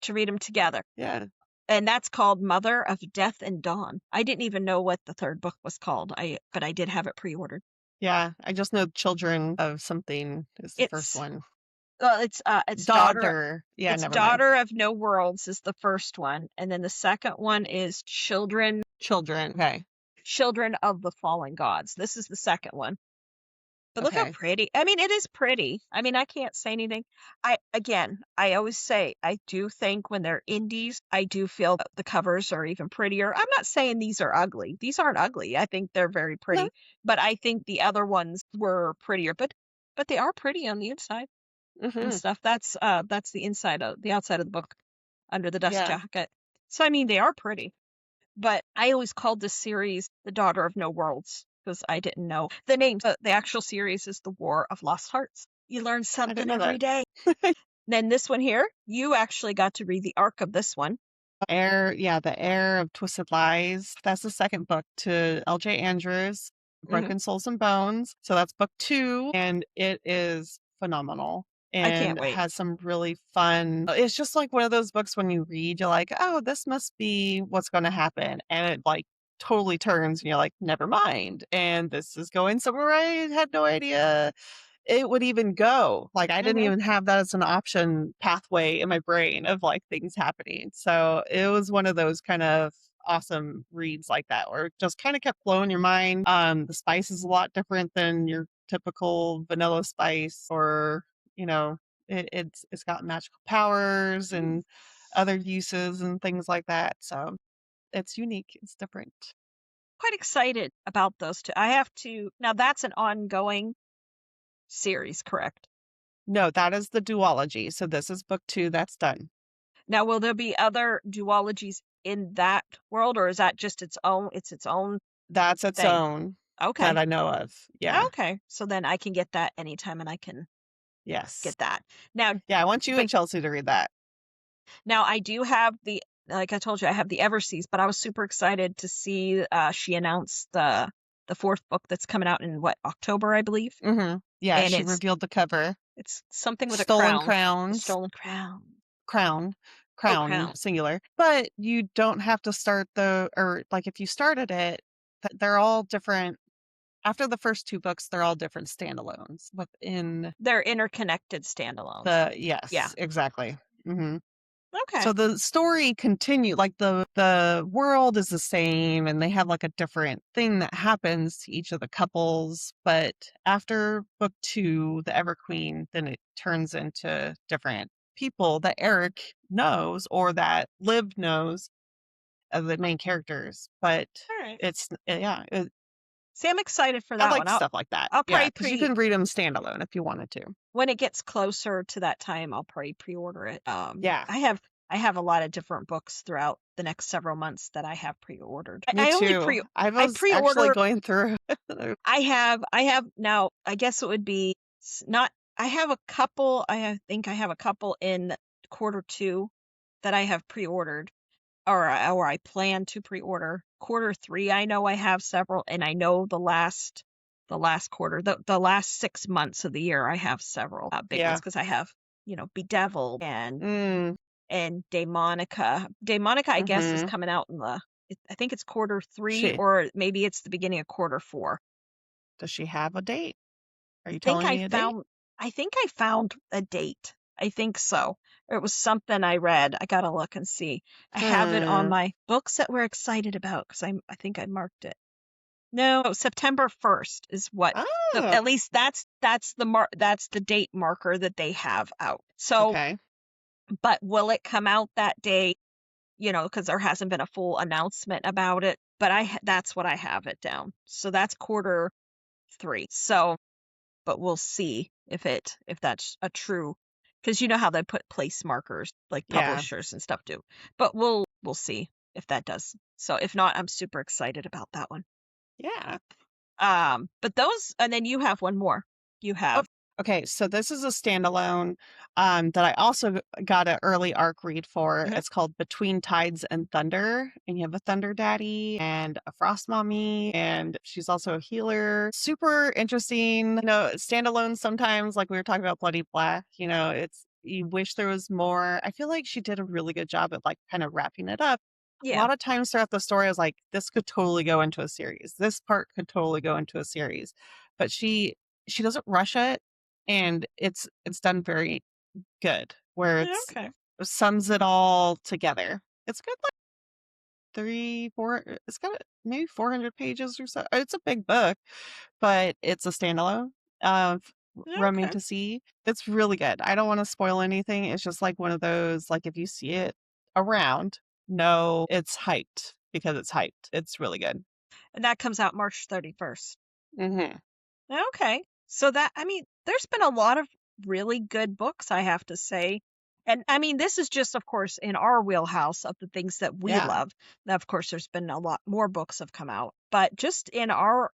to read them together. Yeah. And that's called Mother of Death and Dawn. I didn't even know what the third book was called. But I did have it pre-ordered. Yeah, I just know Children of something is the first one. It's Daughter. Yeah, it's Daughter of No Worlds is the first one, and then the second one is Children. Okay. Children of the Fallen Gods. This is the second one. But look how pretty. I mean, it is pretty. I mean, I can't say anything. I always say, I do think when they're indies, I do feel the covers are even prettier. I'm not saying these are ugly. These aren't ugly. I think they're very pretty. No. But I think the other ones were prettier. But they are pretty on the inside and stuff. That's the outside of the book under the dust jacket. So, I mean, they are pretty. But I always called this series The Daughter of No Worlds, because I didn't know the name. The actual series is The War of Lost Hearts. You learn something every day. Then this one here, you actually got to read the arc of this one. The Heir of Twisted Lies. That's the second book to L.J. Andrews, Broken Souls and Bones. So that's book 2, and it is phenomenal. And I can't wait. It has some really fun. It's just like one of those books when you read, you're like, oh, this must be what's going to happen. And it like totally turns and you're like, never mind. And this is going somewhere I had no idea it would even go. Like I didn't even have that as an option pathway in my brain of like things happening. So it was one of those kind of awesome reads like that, where it just kind of kept blowing your mind. The spice is a lot different than your typical vanilla spice or it's got magical powers and other uses and things like that. So it's unique. It's different. Quite excited about those two. I have to now. That's an ongoing series, correct? No, that is the duology. So this is book 2. That's done. Now, will there be other duologies in that world, or is that just its own? It's its own. That's its thing. own. Okay. That I know of. Yeah. Okay. So then I can get that anytime, and I can get that. Now, yeah, I want you and Chelsea to read that. Now, I do have like I told you, I have the Everseas, but I was super excited to see she announced the 4th book that's coming out in October, I believe. Mm-hmm. Yeah, and she revealed the cover. It's something with Stolen a crown. Crowns. Stolen Crown. Crown, singular. But you don't have to start if you started it, they're all different. After the first 2 books, they're all different standalones within. They're interconnected standalones. Yes, yeah, exactly. Mm-hmm. Okay. So the story continues, like the world is the same, and they have like a different thing that happens to each of the couples. But after book 2, the Everqueen, then it turns into different people that Eric knows or that Liv knows as the main characters. But it's See, I'm excited for that I like one. stuff like that. I'll probably because you can read them standalone if you wanted to. When it gets closer to that time, I'll probably pre-order it. Yeah. I have a lot of different books throughout the next several months that I have pre-ordered. Me too. I was actually going through. I have now. I guess it would be not. I have a couple. I think I have a couple in quarter 2 that I have pre-ordered, or I plan to pre-order. Quarter 3, I know I have several, and I know the last quarter, the last 6 months of the year, I have several big ones because I have Bedeviled and Demonica. Demonica, I guess, is coming out in I think it's quarter 3, or maybe it's the beginning of quarter 4. Does she have a date? Are you telling me a date? I think I found a date. I think so. It was something I read. I gotta look and see. I have it on my books that we're excited about because I think I marked it. No, September 1st is what. At least that's the date marker that they have out. So, but will it come out that day? Because there hasn't been a full announcement about it. But that's what I have it down. So that's quarter 3. So, but we'll see if that's a true. Because you know how they put place markers, like publishers and stuff do. But we'll see if that does. So if not, I'm super excited about that one. Yeah. But those, and then you have one more. You have. Okay, so this is a standalone that I also got an early arc read for. It's called Between Tides and Thunder, and you have a Thunder Daddy and a Frost Mommy, and she's also a healer. Super interesting. Standalone sometimes, like we were talking about Bloody Black, you wish there was more. I feel like she did a really good job at like kind of wrapping it up. Yeah. A lot of times throughout the story, I was like, this could totally go into a series. This part could totally go into a series. But she doesn't rush it. And it's done very good, where it sums it all together. It's good, like 3-4. It's got maybe 400 pages or so. It's a big book, but it's a standalone of Romantasy. It's really good. I don't want to spoil anything. It's just like one of those, like if you see it around, no, it's hyped because it's hyped. It's really good. And that comes out March 31st. Okay. So there's been a lot of really good books, I have to say. And I mean, this is just, of course, in our wheelhouse of the things that we love. Now, of course, there's been a lot more books have come out, but just in our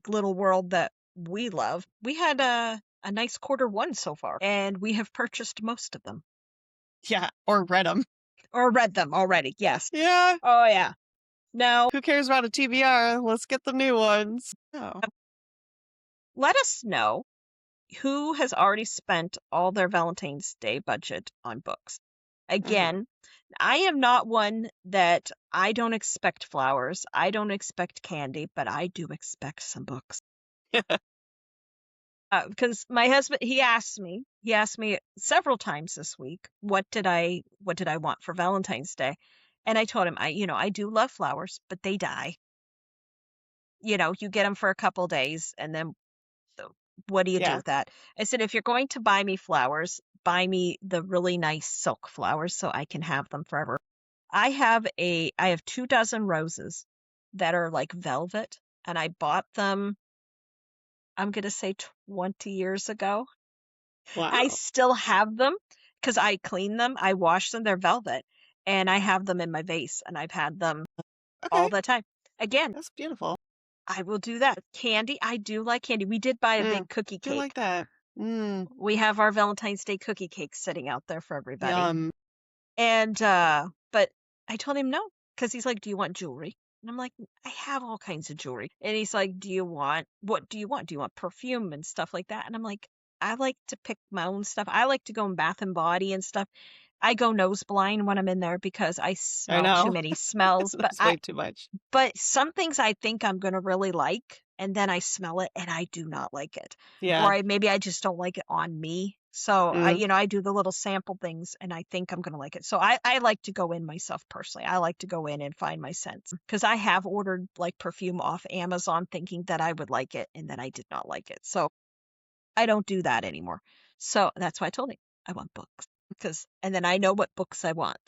little world that we love, we had a nice quarter 1 so far, and we have purchased most of them. Yeah, or read them. Or read them already. Yes. Yeah. Oh yeah. No. Who cares about a TBR? Let's get the new ones. Oh. Let us know who has already spent all their Valentine's Day budget on books. Again, I am not one that I don't expect flowers. I don't expect candy, but I do expect some books. Because my husband, he asked me several times this week, what did I want for Valentine's Day? And I told him, I do love flowers, but they die. You get them for a couple days and then what do you do Yeah. with that? I said, if you're going to buy me flowers, buy me the really nice silk flowers so I can have them forever. I have 2 dozen roses that are like velvet, and I bought them, I'm going to say 20 years ago. I Wow. still have them because I clean them, I wash them, they're velvet, and I have them in my vase, and I've had them all Okay. the time. Again, That's beautiful. I will do that. Candy, I do like candy. We did buy a big cookie Do like cake. that. We have our Valentine's Day cookie cake sitting out there for everybody. Yum. And but I told him no, because he's like, "Do you want jewelry?" And I'm like, "I have all kinds of jewelry." And he's like, what do you want? Do you want perfume and stuff like that?" And I'm like, "I like to pick my own stuff. I like to go in Bath and Body and stuff. I go nose blind when I'm in there because I I smell too know. many smells, That's way too much. but some things I think I'm gonna really like, and then I smell it and I do not like it. Yeah. Or maybe I just don't like it on me. So I do the little sample things and I think I'm gonna like it. So I like to go in myself personally. I like to go in and find my scents. Because I have ordered like perfume off Amazon thinking that I would like it and then I did not like it. So I don't do that anymore. So that's why I told him I want books. And then I know what books I want.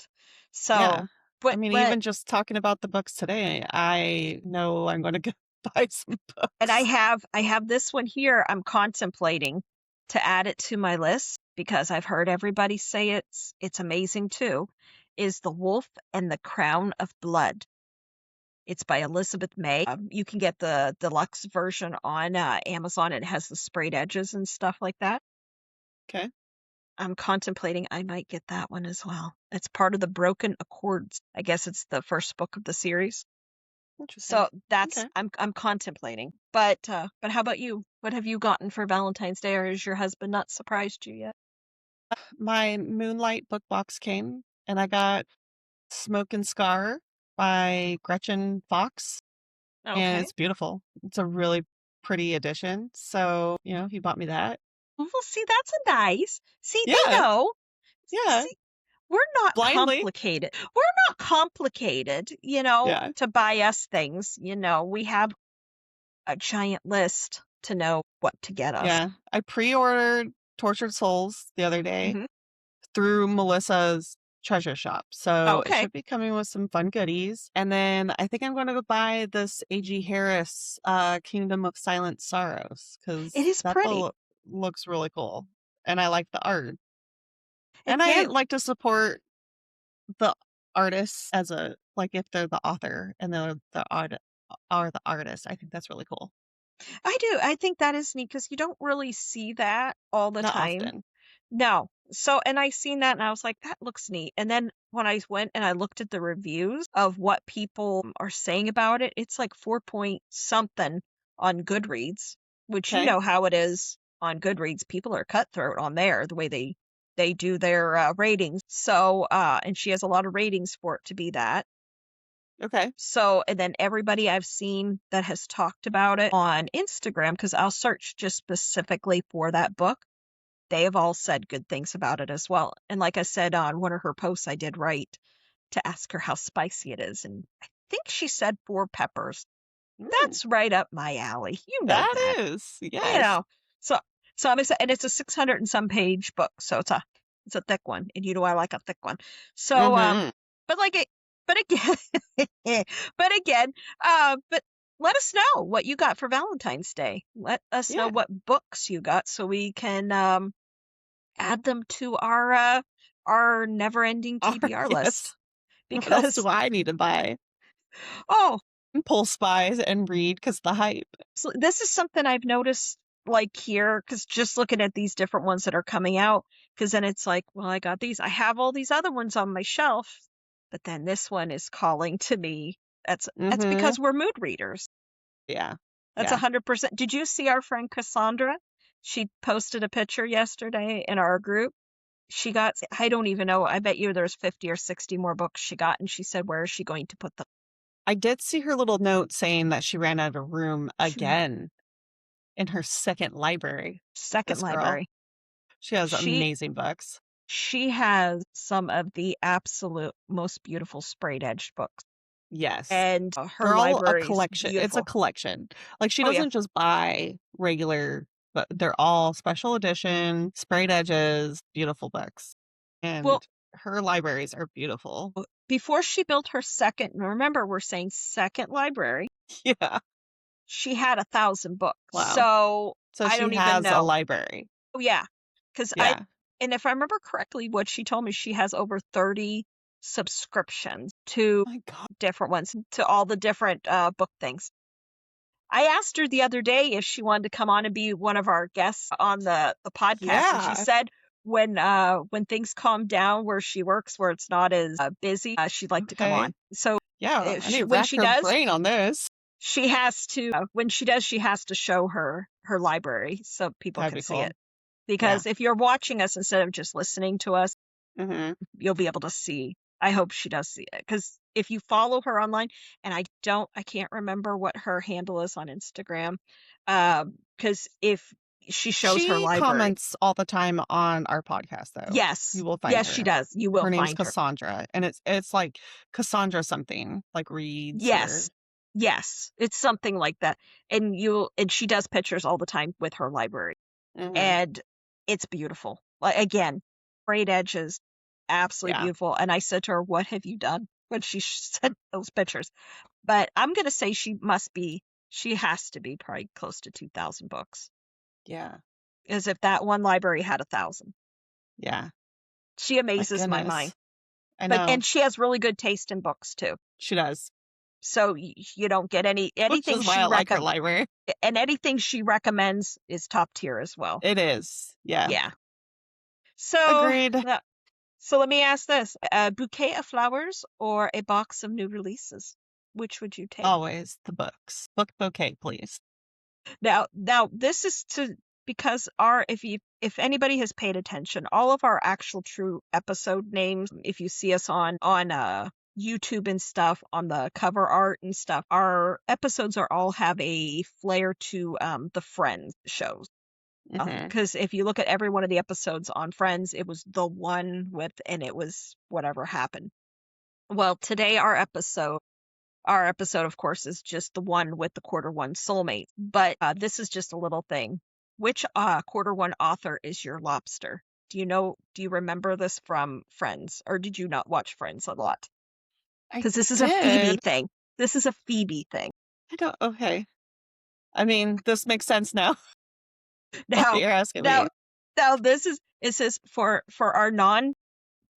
Yeah. So I mean, even just talking about the books today, I know I'm going to go buy some and I books. have this one here I'm contemplating to add it to my list because I've heard everybody say it's amazing too, is The Wolf and the Crown of Blood. It's by Elizabeth May. You can get the deluxe version on Amazon. It has the sprayed edges and stuff like that. Okay. I'm contemplating I might get that one as well. It's part of the Broken Accords. I guess it's the first book of the series. Interesting. So that's Okay. I'm contemplating. But how about you? What have you gotten for Valentine's Day, or has your husband not surprised you yet? My Moonlight book box came, and I got Smoke and Scar by Gretchen Fox, and Okay. it's beautiful. It's a really pretty edition. So, he bought me that. Well, see, that's a nice. See, they Yeah. know. Yeah. See, we're not Blindly. complicated. We're not complicated, Yeah. to buy us things. We have a giant list to know what to get us. Yeah. I pre-ordered Tortured Souls the other day Mhm. through Melissa's treasure shop. So it Okay. should be coming with some fun goodies. And then I think I'm going to go buy this A.G. Harris Kingdom of Silent Sorrows It because is that pretty. looks really cool. And I like the art. And I Again, like to support the artists as like if they're the author and they're the art are the artist. I think that's really cool. I do. I think that is neat because you don't really see that all the Not time. often. No. So, and I seen that and I was like, that looks neat. And then when I went and I looked at the reviews of what people are saying about it, it's like 4 point something on Goodreads, which you Okay. know how it is on Goodreads. People are cutthroat on there, the way they do their ratings. So, and she has a lot of ratings for it to be that. Okay. So, and then everybody I've seen that has talked about it on Instagram, because I'll search just specifically for that book, they have all said good things about it as well. And like I said on one of her posts, I did write to ask her how spicy it is. And I think she said 4 peppers. That's right up my alley. You know That that. is. You Yes. know. So I'm excited. And it's a 600 and some page book. So it's a thick one. And I like a thick one. So, but like it, but again, but again, but let us know what you got for Valentine's Day. Let us know Yeah. what books you got so we can add them to our never-ending TBR Yes. list. What else do Because I need to buy? oh, Impulse buys and read because the hype. so this is something I've noticed like here, because just looking at these different ones that are coming out, because then it's like, well, I got these. I have all these other ones on my shelf, but then this one is calling to me. That's because we're mood readers. Yeah. That's Yeah. 100%. Did you see our friend Cassandra? She posted a picture yesterday in our group. She got, I don't even know, I bet you there's 50 or 60 more books she got, and she said, where is she going to put them? I did see her little note saying that she ran out of room again in her second library. Second This girl. library. She has amazing books. She has some of the absolute most beautiful sprayed edged books. Yes. And her They're all a library is collection. It's a beautiful. collection. Like she Oh, yeah. doesn't just buy regular but they're all special edition, sprayed edges, beautiful books. And her libraries are beautiful. Before she built her second, remember we're saying second library. Yeah. She had 1,000 books. Wow. So I she don't even has know. a library. Oh, yeah. Because yeah. And if I remember correctly, what she told me, she has over 30 subscriptions to different ones, to all the different book things. I asked her the other day if she wanted to come on and be one of our guests on the podcast. And she said when things calm down where she works, where it's not as busy, she'd like to come on. So yeah, I need to rack her brain on this. She has to, when she does, she has to show her library so people can see it. Because if you're watching us instead of just listening to us, you'll be able to see. I hope she does see it. Because if you follow her online, and I can't remember what her handle is on Instagram, because if she shows her library. She comments all the time on our podcast, though. Yes. You will find her. She does. You will find her. Her name's Cassandra, and it's like Cassandra something, like reads. Yes. It's something like that. And she does pictures all the time with her library. And it's beautiful. Like, again, sprayed edges, absolutely beautiful. And I said to her, "What have you done?" when she sent those pictures. But I'm going to say she has to be probably close to 2,000 books. Yeah. As if that one library had 1,000. Yeah. She amazes my mind. I know. And she has really good taste in books, too. She does. So you don't get anything Which is why I like her library. And anything she recommends is top tier as well. It is. Yeah. Yeah. So agreed. So let me ask this: a bouquet of flowers or a box of new releases? Which would you take? Always the books. Book bouquet, please. Now this is because if anybody has paid attention, all of our actual true episode names, if you see us on YouTube and stuff, on the cover art and stuff, our episodes all have a flair to the Friends shows. Because if you look at every one of the episodes on Friends, it was the one and it was whatever happened. Well, today our episode, of course, is just the one with the quarter one soulmate. But this is just a little thing. Which quarter one author is your lobster? Do you remember this from Friends, or did you not watch Friends a lot? Because this is a Phoebe thing. This is a Phoebe thing. Okay. I mean, this makes sense now. Now you're asking me. Now this is for our non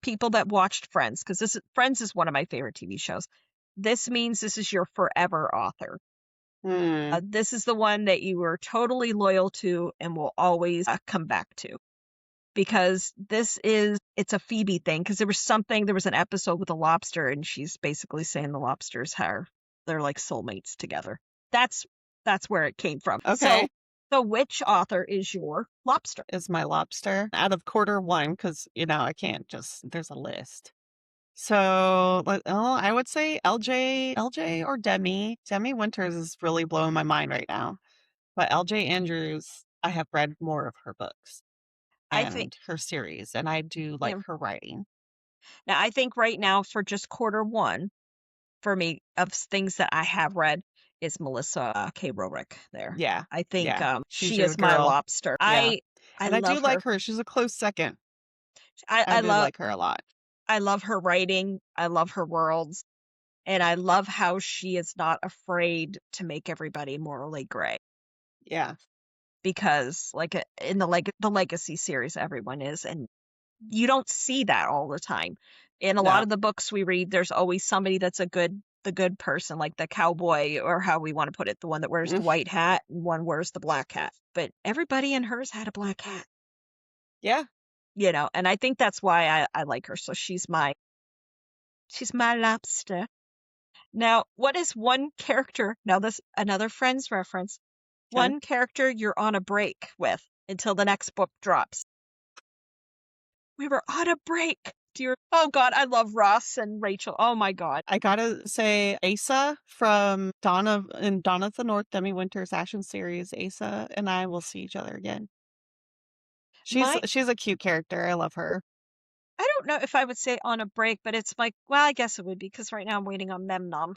people that watched Friends, because Friends is one of my favorite TV shows. This means this is your forever author. This is the one that you were totally loyal to and will always come back to. Because it's a Phoebe thing. Because there was an episode with a lobster, and she's basically saying the lobsters they're like soulmates together. That's where it came from. Okay. So which author is your lobster? Is my lobster out of quarter one, because I can't there's a list. So I would say LJ or Demi. Demi Winters is really blowing my mind right now. But LJ Andrews, I have read more of her books. I think her series, and I do like her writing. Now, I think right now for just quarter one, for me, of things that I have read, is Melissa K. Rorick there. Yeah. I think she is my lobster. Yeah. I do like her. She's a close second. I like her a lot. I love her writing. I love her worlds. And I love how she is not afraid to make everybody morally gray. Yeah. Because like in the Legacy series, everyone is. And you don't see that all the time. In a lot of the books we read, there's always somebody that's the good person, like the cowboy, or how we want to put it, the one that wears the white hat and one wears the black hat. But everybody in hers had a black hat. Yeah. And I think that's why I like her. So she's my lobster. Now, what is one character? Now, this another Friends reference. One character you're on a break with until the next book drops. We were on a break. Oh God, I love Ross and Rachel. Oh my God. I gotta say, Asa from Dawn of the North, Demi Winters' Ashen series. Asa and I will see each other again. She's a cute character. I love her. I don't know if I would say on a break, but it's like, well, I guess it would be, because right now I'm waiting on Memnom.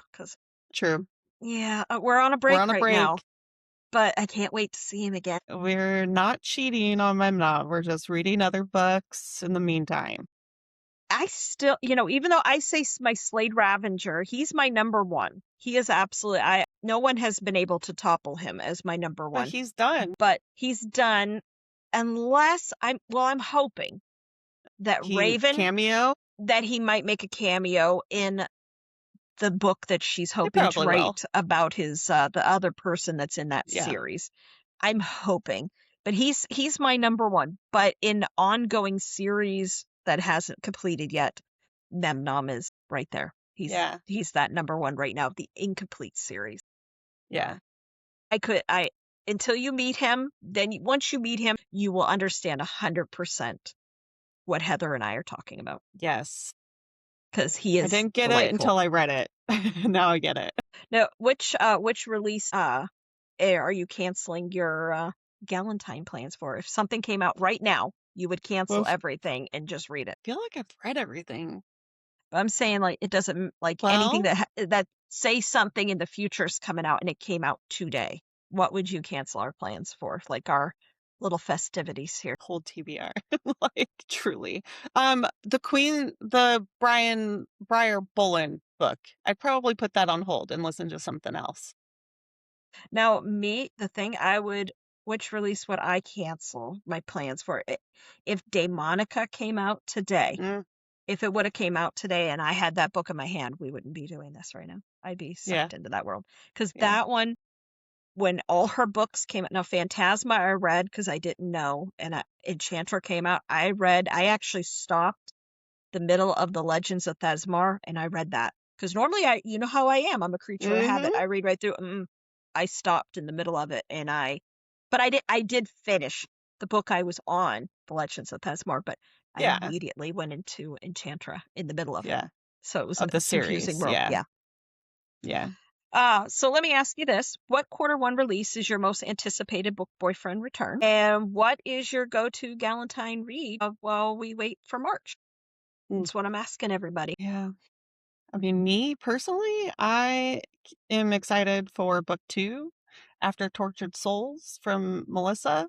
True. Yeah, we're on a break now. but I can't wait to see him again. We're not cheating on my mom. We're just reading other books in the meantime. I still, even though I say my Slade Ravenger, he's my number one. He is absolutely, no one has been able to topple him as my number one. But he's done. But he's done, unless I'm hoping that Raven cameo, that he might make a cameo in the book that she's hoping to write about his the other person that's in that series. I'm hoping, but he's my number one. But in ongoing series that hasn't completed yet, Memnom is right there. He's that number one right now, the incomplete series. Yeah. Until you meet him, then once you meet him, you will understand 100% what Heather and I are talking about. Yes. Because he is I didn't get it until I read it. Now I get it. Now, which release are you canceling your Valentine plans for? If something came out right now, you would cancel everything and just read it. I feel like I've read everything. But I'm saying, like, it doesn't, like, anything that say something in the future is coming out and it came out today. What would you cancel our plans for? Like our little festivities here. Whole TBR. Like, truly. The Brian Briar Bullen book. I'd probably put that on hold and listen to something else. Now, which release would I cancel my plans for? If Demonica came out today, if it would have came out today and I had that book in my hand, we wouldn't be doing this right now. I'd be sucked into that world. Because that one, when all her books came out, now Phantasma I read because I didn't know, and Enchanter came out, I actually stopped the middle of the Legends of Thesmar and I read that. Because normally you know how I am. I'm a creature of habit. I read right through. I stopped in the middle of it but I did finish the book I was on, The Legends of Thesmar, but I immediately went into Enchantra in the middle of it. So it was a confusing world. Yeah. So let me ask you this. What Q1 release is your most anticipated book boyfriend return? And what is your go-to Valentine read while we wait for March? That's what I'm asking everybody. Yeah. I mean, me personally, I am excited for book 2 after Tortured Souls from Melissa.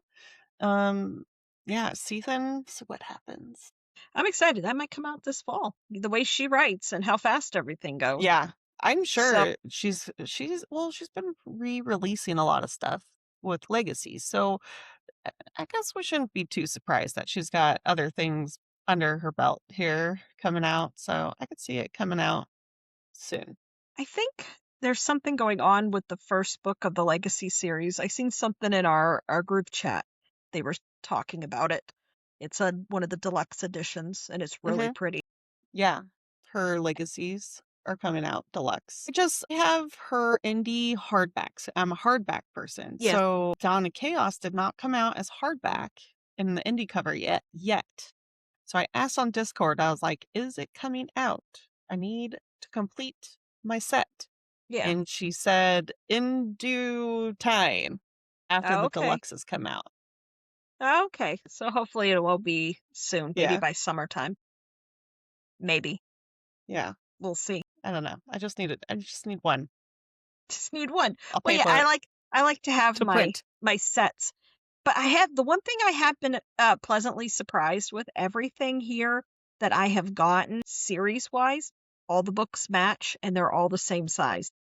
See then what happens. I'm excited. That might come out this fall. The way she writes and how fast everything goes. Yeah, I'm sure she's been re-releasing a lot of stuff with Legacy. So I guess we shouldn't be too surprised that she's got other things under her belt here coming out. So I could see it coming out soon. I think there's something going on with the first book of the Legacy series. I seen something in our group chat. They were talking about it. It's one of the deluxe editions, and it's really pretty. Yeah, her Legacies are coming out deluxe. I just have her indie hardbacks. I'm a hardback person. Yeah. So Dawn of Chaos did not come out as hardback in the indie cover yet. So I asked on Discord, I was like, is it coming out? I need to complete my set. Yeah. And she said, in due time, after the deluxes come out. Okay. So hopefully it will be soon, maybe by summertime. Maybe. Yeah. We'll see. I don't know. I just need one. Just need one. Well, yeah, I like to have my sets. But the one thing I have been pleasantly surprised with, everything here that I have gotten series-wise, all the books match and they're all the same size.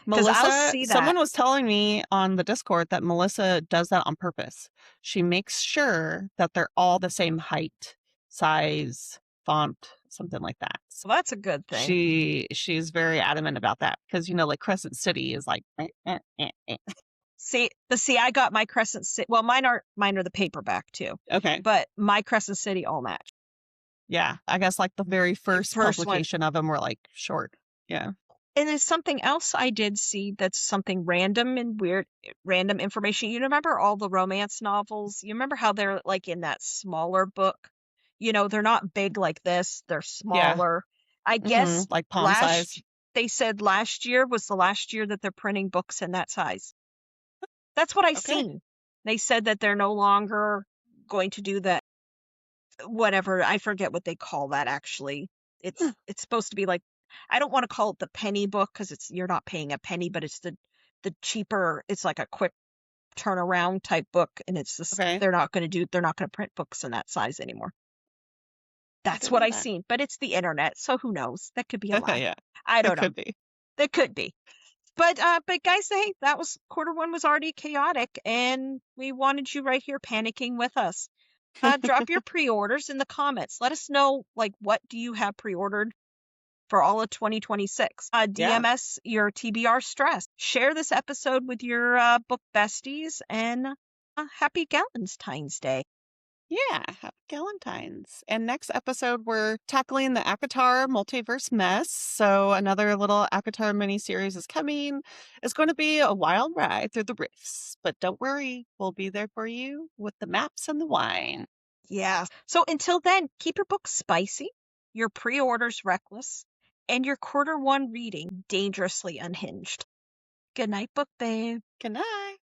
Melissa, someone was telling me on the Discord that Melissa does that on purpose. She makes sure that they're all the same height, size, font, something like that. So that's a good thing. She's very adamant about that because, like Crescent City is like. See, I got my Crescent City. Well, mine are the paperback too. Okay. But my Crescent City all match. Yeah, I guess like the very first publication of them were like short. Yeah. And there's something else I did see that's something random and weird, random information. You remember all the romance novels? You remember how they're like in that smaller book? They're not big like this. They're smaller. Yeah. I guess like palm size. They said last year was the last year that they're printing books in that size. That's what I seen. They said that they're no longer going to do that. Whatever. I forget what they call that actually. It's supposed to be like, I don't want to call it the penny book because you're not paying a penny, but it's the cheaper. It's like a quick turnaround type book, and it's just they're not going to print books in that size anymore. That's what I've seen, but it's the internet, so who knows? That could be a lie. I don't know. Could be. That could be. But guys, hey, that was quarter one was already chaotic, and we wanted you right here panicking with us. Drop your pre-orders in the comments. Let us know, like, what do you have pre-ordered for all of 2026? DM us your TBR stress. Share this episode with your book besties, and happy Valentine's Day. Yeah, happy Valentine's. And next episode, we're tackling the ACOTAR multiverse mess. So another little ACOTAR miniseries is coming. It's going to be a wild ride through the rifts. But don't worry, we'll be there for you with the maps and the wine. Yeah. So until then, keep your books spicy, your pre-orders reckless, and your quarter one reading dangerously unhinged. Good night, book babe. Good night.